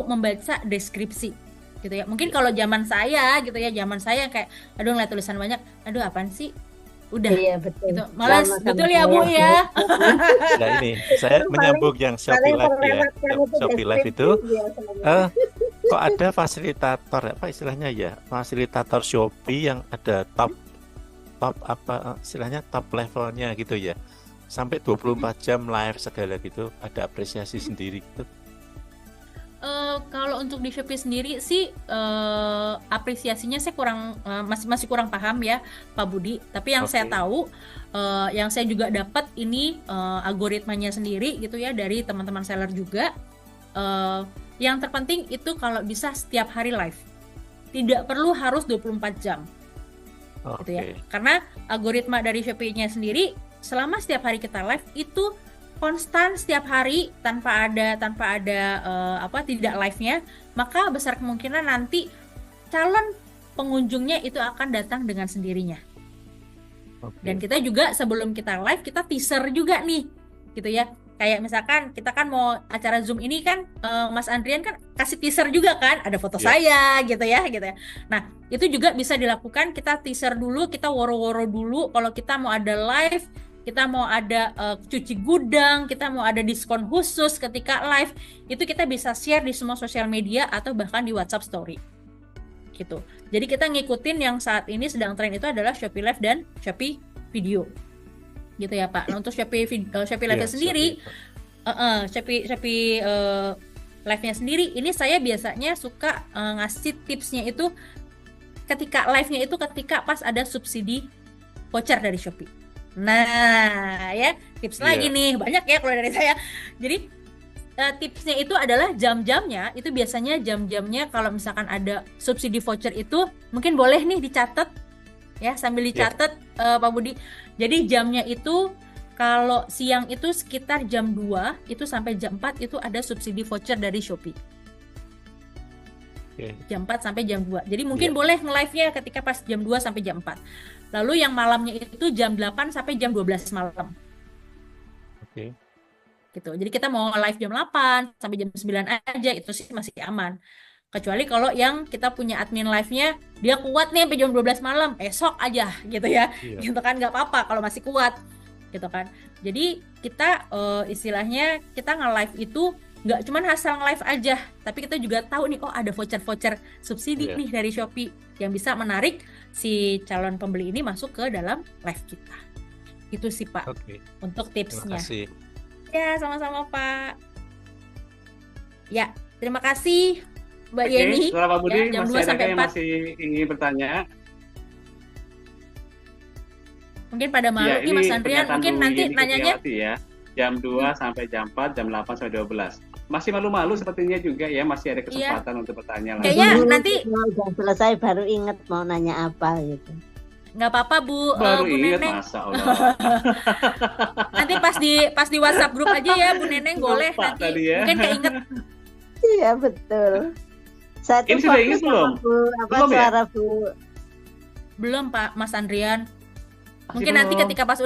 membaca deskripsi gitu ya. Mungkin kalau zaman saya gitu ya, zaman saya kayak aduh ngeliat tulisan banyak, aduh apaan sih? Udah Iya betul. gitu. Malas, Sama-sama betul ya Bu saya. ya. Nah ini saya menyambung yang Shopee Live ya. Shopee Live itu kok ada fasilitator apa istilahnya ya? Fasilitator Shopee yang ada top apa istilahnya top levelnya gitu ya. Sampai 24 jam live segala gitu, ada apresiasi sendiri gitu. Kalau untuk di Shopee sendiri sih apresiasinya saya kurang masih kurang paham ya Pak Budi. Tapi yang saya tahu, yang saya juga dapat ini algoritmanya sendiri gitu ya dari teman-teman seller juga. Yang terpenting itu kalau bisa setiap hari live, tidak perlu harus 24 jam gitu ya. Karena algoritma dari Shopee-nya sendiri selama setiap hari kita live itu konstan setiap hari tanpa ada tidak live-nya, maka besar kemungkinan nanti calon pengunjungnya itu akan datang dengan sendirinya. Dan kita juga sebelum kita live kita teaser juga nih gitu ya. Kayak misalkan kita kan mau acara Zoom ini kan Mas Andrian kan kasih teaser juga kan, ada foto saya gitu ya. Nah, itu juga bisa dilakukan, kita teaser dulu, kita woro-woro dulu kalau kita mau ada live, kita mau ada cuci gudang, kita mau ada diskon khusus ketika live, itu kita bisa share di semua sosial media atau bahkan di WhatsApp story. Gitu. Jadi kita ngikutin yang saat ini sedang tren itu adalah Shopee Live dan Shopee Video. Gitu ya Pak. Nah, untuk Shopee Live-nya sendiri, Shopee Live-nya sendiri, ini saya biasanya suka ngasih tipsnya itu ketika live-nya itu ketika pas ada subsidi voucher dari Shopee. Nah, ya tips lagi nih, banyak ya kalau dari saya. Jadi tipsnya itu adalah jam-jamnya, itu biasanya jam-jamnya kalau misalkan ada subsidi voucher itu mungkin boleh nih dicatat ya, sambil dicatat Pak Budi. Jadi jamnya itu kalau siang itu sekitar jam 2 itu sampai jam 4 itu ada subsidi voucher dari Shopee. Jam 4 sampai jam 2. Jadi mungkin boleh nge-live-nya ketika pas jam 2 sampai jam 4. Lalu yang malamnya itu jam 8 sampai jam 12 malam. Gitu. Jadi kita mau live jam 8 sampai jam 9 aja itu sih masih aman. Kecuali kalau yang kita punya admin live-nya dia kuat nih sampai jam 12 malam, esok aja gitu ya. Iya. Gitu kan nggak apa-apa kalau masih kuat gitu kan. Jadi kita istilahnya kita nge-live itu nggak cuman asal nge-live aja, tapi kita juga tahu nih, oh ada voucher-voucher subsidi Iya. nih dari Shopee yang bisa menarik si calon pembeli ini masuk ke dalam live kita. Itu sih Pak Oke, untuk terima tipsnya. kasih. Ya, sama-sama Pak. Ya, terima kasih Mbak Oke, Yeni. Saudara Pak Budi, Ya, jam 2 masih sampai adakah yang 4. masih ingin bertanya? Mungkin pada malu Ya, nih Mas ini Andrian, pernyataan mungkin Bu nanti Yeni nanyanya Kurniawati ya. Jam 2 sampai jam 4, jam 8 sampai 12. Masih malu-malu sepertinya juga ya, masih ada kesempatan untuk bertanya lagi. kayaknya Dulu nanti kalau udah selesai baru inget mau nanya apa gitu. nggak apa-apa Bu, Baru Bu ingat, Neneng. Masa Allah. Nanti pas di WhatsApp grup aja ya Bu Neneng, boleh Lupa nanti tadi ya. mungkin keinget. Iya betul. Saya tuh Ini sudah fokus ingat sama belum? Bu, apa Belum ya? suara Bu. Belum Pak Mas Andrian. Masih Mungkin nanti belum. ketika pas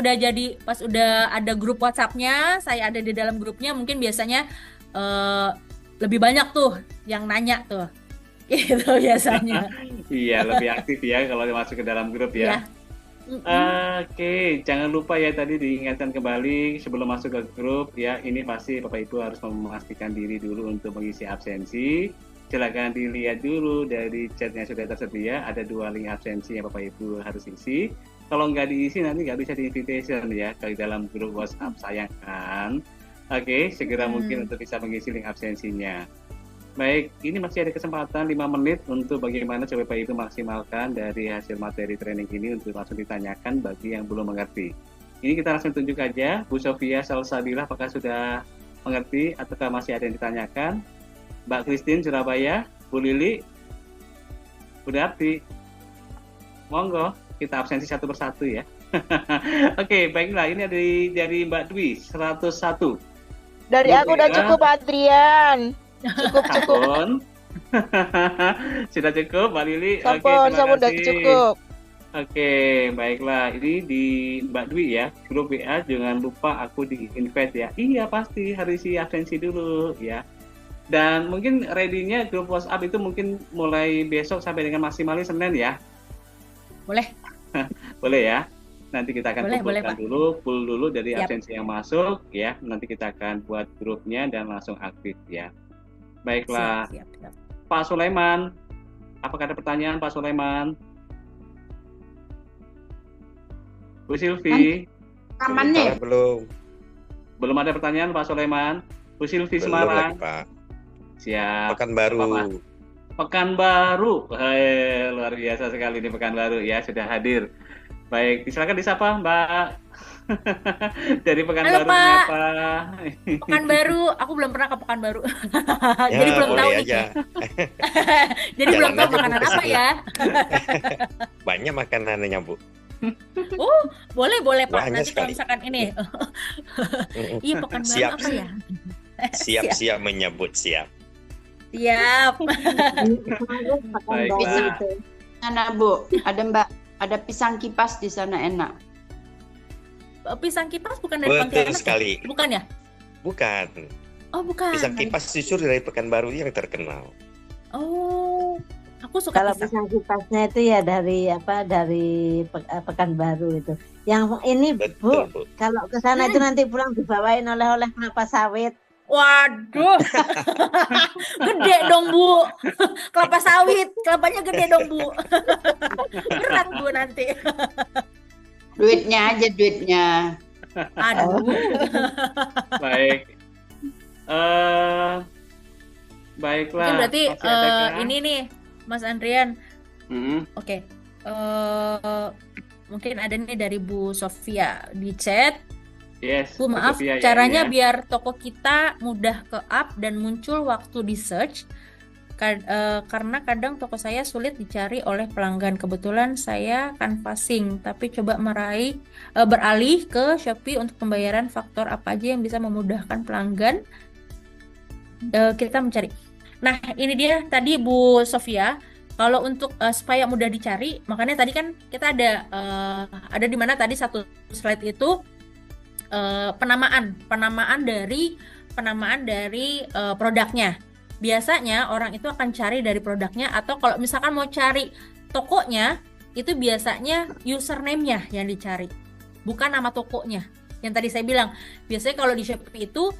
udah ada grup WhatsApp-nya, saya ada di dalam grupnya, mungkin biasanya lebih banyak tuh yang nanya tuh. Gitu biasanya. Iya, lebih aktif ya kalau masuk ke dalam grup Ya. ya. Oke, jangan lupa ya tadi diingatkan kembali sebelum masuk ke grup ya, ini pasti Bapak Ibu harus memastikan diri dulu untuk mengisi absensi. Silakan dilihat dulu dari chatnya sudah tersedia, ada 2 link absensi yang Bapak Ibu harus isi. Kalau nggak diisi nanti nggak bisa di invitation ya ke dalam grup WhatsApp, sayangkan. Oke, segera mungkin untuk bisa mengisi link absensinya. Baik, ini masih ada kesempatan 5 menit untuk bagaimana coba Bapak Ibu maksimalkan dari hasil materi training ini untuk langsung ditanyakan bagi yang belum mengerti. Ini kita langsung tunjuk aja, Bu Sofia Salsabila apakah sudah mengerti ataukah masih ada yang ditanyakan? Mbak Christine Surabaya, Bu Lili, Bu Dapti, monggo kita absensi satu persatu ya. Oke, baiklah, ini dari Mbak Dwi 101. Dari aku udah cukup Adrian. Cukup. Sampun. Sudah cukup, Mbak Lili. Sampun udah cukup. Oke, baiklah. Ini di Mbak Dwi ya, grup WA jangan lupa aku di invite ya. Iya pasti harus isi absensi dulu ya. Dan mungkin ready-nya grup WhatsApp itu mungkin mulai besok sampai dengan maksimalnya Senin ya. Boleh. Boleh ya. Nanti kita akan Boleh, kumpulkan Pak. full dulu dari Siap. absensi yang masuk ya. Nanti kita akan buat grupnya dan langsung aktif ya. Baiklah, Siap. Pak Sulaiman, apakah ada pertanyaan Pak Sulaiman? Bu Silvi, Kamannya belum ada pertanyaan Pak Sulaiman. Bu Silvi Belum Semarang, lagi, Pak. siap. Pekanbaru. Apa-apa? Pekanbaru, luar biasa sekali ini Pekanbaru ya, sudah hadir. Baik, silakan disapa Mbak. Dari Pekanbaru Halo, Pak. apa? Pekanbaru, aku belum pernah ke Pekanbaru. Ya, Jadi belum boleh tahu nih. aja. Jadi belum Jalan tahu aja, Bu, makanan ke apa sini. ya. Banyak makanannya, Bu. Oh, boleh Pak. Banyak Nanti kalau sekali. misalkan ini. Iya, Pekanbaru Siap. apa ya? Siap-siap menyebut, siap. Siap. Baiklah. Enak Bu, ada pisang kipas di sana enak. Pisang kipas bukan dari Betul Pontianak ya? sekali. Bukan ya? Bukan. Oh, bukan. Pisang kipas justru dari Pekanbaru yang terkenal. Oh, aku suka Kalau pisang. pisang kipasnya itu ya dari Pekanbaru itu. Yang ini Betul, Bu, Bu. kalau ke sana itu nanti pulang dibawain oleh-oleh kelapa sawit. Waduh, gede dong Bu, kelapa sawit, kelapanya gede dong Bu, berat Bu nanti. Duitnya aja duitnya. Aduh, Baik. Baiklah. mungkin berarti Masih adakah? ini nih Mas Andrian, Mm-mm. oke. Mungkin ada nih dari Bu Sofia di chat. Yes, Bu, maaf, Sofia ya, caranya ini ya. biar toko kita mudah ke up dan muncul waktu di search. Karena kadang toko saya sulit dicari oleh pelanggan. Kebetulan saya canvassing, tapi coba beralih ke Shopee untuk pembayaran. Faktor apa aja yang bisa memudahkan pelanggan kita mencari. Nah, ini dia tadi Bu Sofia. Kalau untuk supaya mudah dicari, makanya tadi kan kita ada di mana tadi satu slide itu penamaan dari produknya. biasanya orang itu akan cari dari produknya, atau kalau misalkan mau cari tokonya, itu biasanya username-nya yang dicari, bukan nama tokonya. Yang tadi saya bilang, biasanya kalau di Shopee itu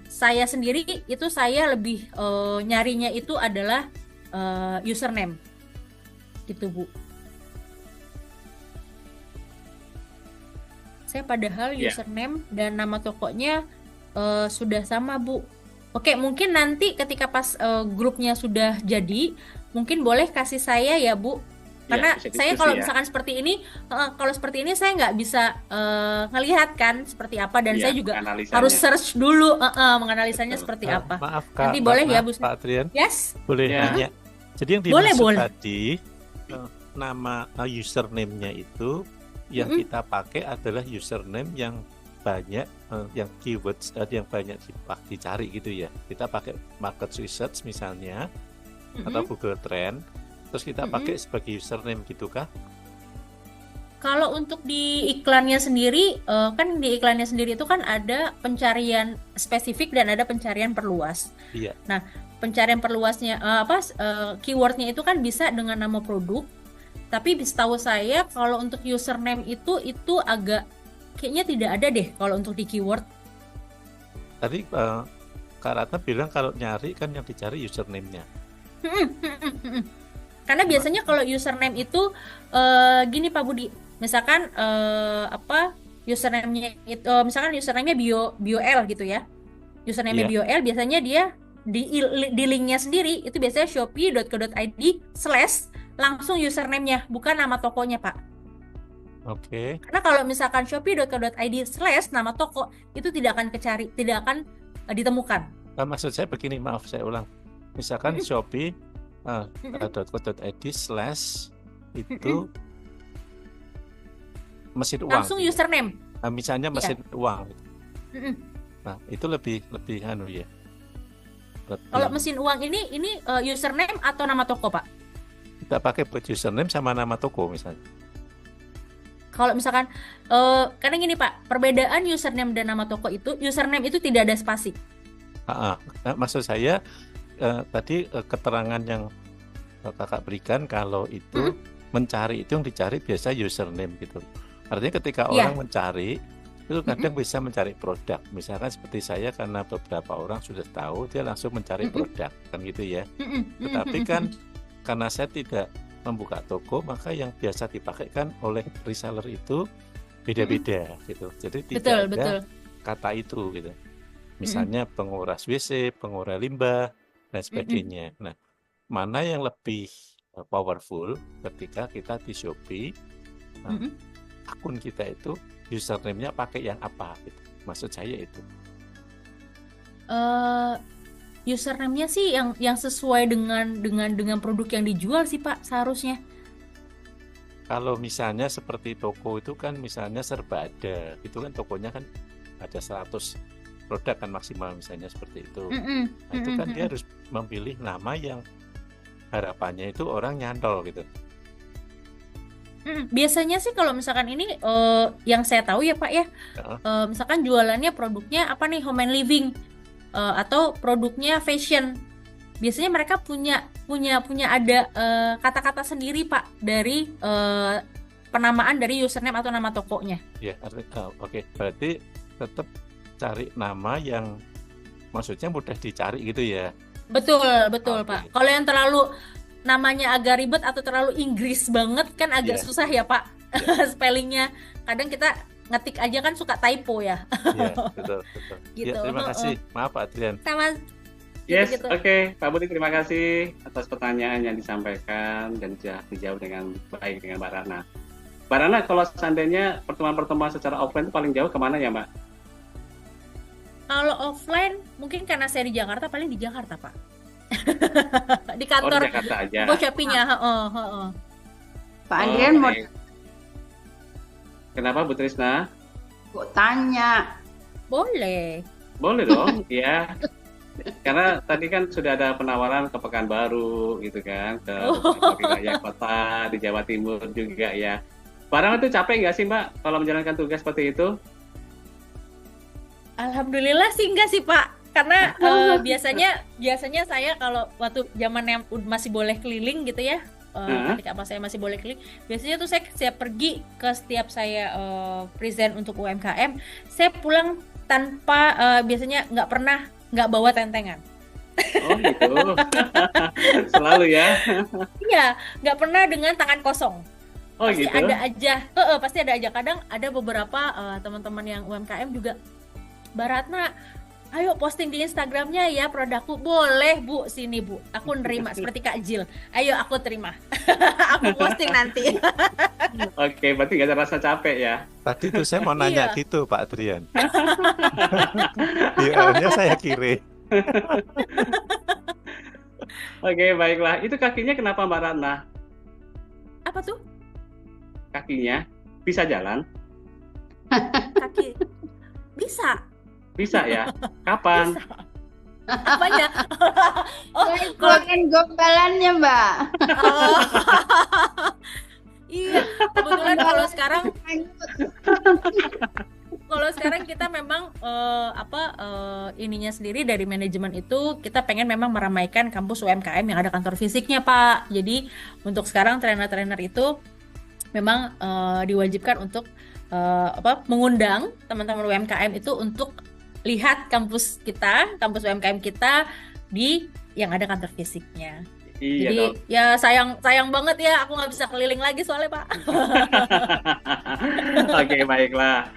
saya sendiri itu saya lebih nyarinya itu adalah username gitu, Bu. Saya padahal username dan nama tokonya sudah sama, Bu. Oke, mungkin nanti ketika pas grupnya sudah jadi, mungkin boleh kasih saya ya, Bu. Karena saya kalau misalkan seperti ini, kalau seperti ini saya nggak bisa ngelihat kan seperti apa, dan saya juga harus search dulu menganalisanya seperti apa. Maaf Kak, nanti boleh ya, Bu. Pak Adrian? Yes. Boleh nanya. Jadi yang dimaksud tadi nama username-nya itu yang kita pakai adalah username yang banyak yang keywords yang banyak dicari gitu ya. Kita pakai market research misalnya atau Google Trend, terus kita pakai sebagai username gitu kah? Kalau untuk di iklannya sendiri, kan di iklannya sendiri itu kan ada pencarian spesifik dan ada pencarian perluas. Iya. Nah, pencarian perluasnya keywordnya itu kan bisa dengan nama produk. Tapi setahu saya kalau untuk username itu agak kayaknya tidak ada deh kalau untuk di keyword. Tadi Kak Ratna bilang kalau nyari kan yang dicari username-nya. Karena biasanya kalau username itu gini Pak Budi, misalkan username-nya itu misalkan username-nya BioL gitu ya. Username-nya BioL biasanya dia di link-nya sendiri itu biasanya shopee.co.id/ langsung username-nya, bukan nama tokonya, Pak. Oke. Karena kalau misalkan shopee.co.id/ nama toko itu tidak akan ditemukan. Maksud saya begini, maaf saya ulang. Misalkan shopee.co.id/ itu mesin uang. Langsung username. Misalnya mesin uang. Nah, itu lebih ya. Kalau mesin uang ini username atau nama toko, Pak? Kita pakai buat username sama nama toko misalnya. Kalau misalkan karena gini Pak, perbedaan username dan nama toko itu, username itu tidak ada spasi. Maksud saya tadi keterangan yang Kakak berikan kalau itu mencari itu yang dicari biasa username gitu. Artinya ketika orang mencari itu kadang bisa mencari produk. Misalkan seperti saya, karena beberapa orang sudah tahu, dia langsung mencari produk kan gitu ya. Tetapi kan karena saya tidak membuka toko, maka yang biasa dipakai kan oleh reseller itu beda-beda gitu. Jadi tidak ada kata itu gitu. Misalnya penguras WC, pengurai limbah dan sebagainya. Nah, mana yang lebih powerful ketika kita di Shopee, akun kita itu username-nya pakai yang apa gitu. Maksud saya itu. Username-nya sih yang sesuai dengan produk yang dijual sih Pak, seharusnya. Kalau misalnya seperti toko itu kan misalnya serba ada, itu kan tokonya kan ada 100 produk kan maksimal misalnya seperti itu. Nah, itu kan dia harus memilih nama yang harapannya itu orang nyantol gitu. Biasanya sih kalau misalkan ini yang saya tahu ya Pak ya, misalkan jualannya produknya apa nih, home and living. Atau produknya fashion, biasanya mereka punya ada kata-kata sendiri Pak dari penamaan dari username atau nama tokonya. Ya, oke. Berarti tetap cari nama yang maksudnya mudah dicari gitu ya. Betul Pak. Kalau yang terlalu namanya agak ribet atau terlalu Inggris banget kan agak susah ya Pak. Spellingnya kadang kita ngetik aja kan suka typo ya. Iya, betul. Gitu. Ya, terima kasih. Maaf Pak Adrian. Sama. Yes, oke. Pak Budi, terima kasih atas pertanyaan yang disampaikan dan sudah dijawab dengan baik dengan Mbak Rana. Mbak Rana, kalau seandainya pertemuan-pertemuan secara offline itu paling jauh kemana ya Mbak? Kalau offline, mungkin karena saya di Jakarta, paling di Jakarta Pak. Di kantor. Di Jakarta aja. Shopee-nya. Pak Adrian mau. Kenapa Bu Trisna? Kok tanya? Boleh dong, ya. Karena tadi kan sudah ada penawaran ke Pekanbaru gitu kan, ke wilayah kota di Jawa Timur juga ya. Barang itu capek nggak sih Mbak kalau menjalankan tugas seperti itu? Alhamdulillah sih enggak sih Pak. Karena biasanya saya kalau waktu zaman yang masih boleh keliling gitu ya, ketika saya masih boleh keliling, biasanya tuh saya pergi ke setiap saya present untuk UMKM, saya pulang tanpa biasanya nggak bawa tentengan. Oh gitu. Selalu ya. Iya, nggak pernah dengan tangan kosong. Oh Pasti gitu. ada aja, pasti ada aja. Kadang ada beberapa teman-teman yang UMKM juga, Mbak Ratna, ayo posting di Instagramnya ya produkku. Boleh Bu, sini Bu, aku nerima seperti Kak Jill. Ayo aku terima. Aku posting nanti. Oke, berarti nggak ada rasa capek ya. Tadi tuh saya mau nanya Iya. gitu Pak Adrian. PR-nya saya kirim. Oke, baiklah. Itu kakinya kenapa Mbak Ratna? Apa tuh? Kakinya bisa jalan? Kaki bisa. Bisa ya. Kapan? Bisa. Apanya? Oh, Keluarin gombalannya, Mbak. oh. Iya, kebetulan kalau sekarang kita memang ininya sendiri dari manajemen itu kita pengen memang meramaikan kampus UMKM yang ada kantor fisiknya, Pak. Jadi untuk sekarang trainer-trainer itu memang diwajibkan untuk mengundang teman-teman UMKM itu untuk lihat kampus UMKM kita di yang ada kantor fisiknya. Iya Jadi dong. ya sayang banget ya aku nggak bisa keliling lagi soalnya, Pak. Oke, baiklah.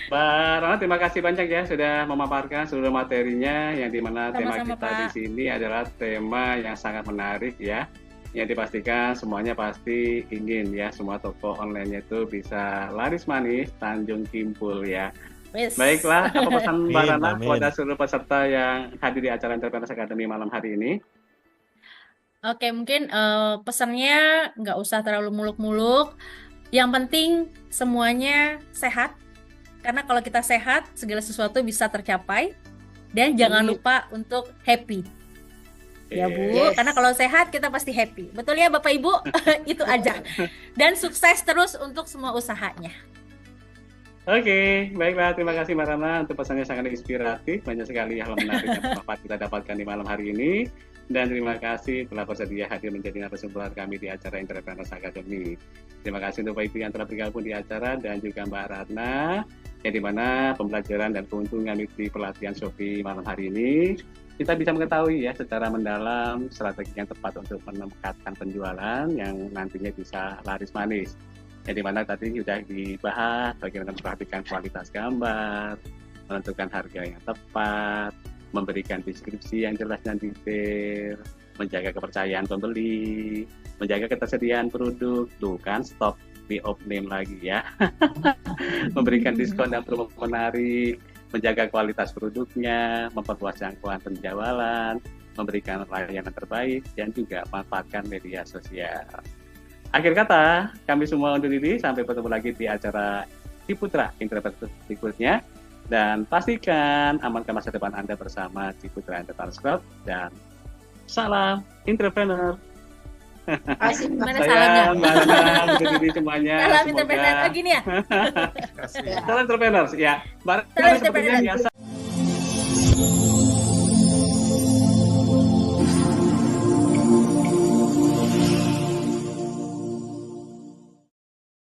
Mbak Rana, terima kasih banyak ya sudah memaparkan seluruh materinya, yang dimana tema Sama-sama, kita di Pak. sini adalah tema yang sangat menarik ya. Yang dipastikan semuanya pasti ingin ya semua toko online-nya itu bisa laris manis, Tanjung Kimpul ya. Wes. Baiklah, apa pesan Mbak Amin, Rana amin. kepada seluruh peserta yang hadir di acara Entrepreneurs Academy malam hari ini? Oke, mungkin pesannya nggak usah terlalu muluk-muluk. Yang penting semuanya sehat. Karena kalau kita sehat, segala sesuatu bisa tercapai. Dan jangan lupa untuk happy. Ya Bu, Yes. karena kalau sehat kita pasti happy. Betul ya Bapak Ibu? Itu aja. Dan sukses terus untuk semua usahanya. Oke, baiklah. Terima kasih Mbak Rana untuk pesannya sangat inspiratif. Banyak sekali hal menarik yang bermanfaat kita dapatkan di malam hari ini. Dan terima kasih telah bersedia hadir menjadi narasumber kami di acara Entrepreneurs Academy. Terima kasih untuk Bapak Ibu yang telah bergabung di acara dan juga Mbak Ratna, yang dimana pembelajaran dan keuntungan di pelatihan Shopee malam hari ini kita bisa mengetahui ya secara mendalam strategi yang tepat untuk meningkatkan penjualan yang nantinya bisa laris manis. Yang dimana tadi sudah dibahas bagaimana memperhatikan kualitas gambar, menentukan harga yang tepat, memberikan deskripsi yang jelas dan detail, menjaga kepercayaan pembeli, menjaga ketersediaan produk, tuh kan stop di off-name lagi ya, memberikan diskon dan promo menarik, menjaga kualitas produknya, memperluas jangkauan penjualan, memberikan layanan terbaik, dan juga manfaatkan media sosial. Akhir kata, kami semua undur diri, sampai bertemu lagi di acara Ciputra Entrepreneurs berikutnya. Dan pastikan amankan masa depan Anda bersama Ciputra Entrepreneurs Club, dan salam entrepreneur. Gimana salamnya? Mbak Rana, undur diri semuanya. Salam Semoga- entrepreneur. Oh gini ya? Salam entrepreneur ya. Mbak Rana Salam sepertinya entrepreneur. biasa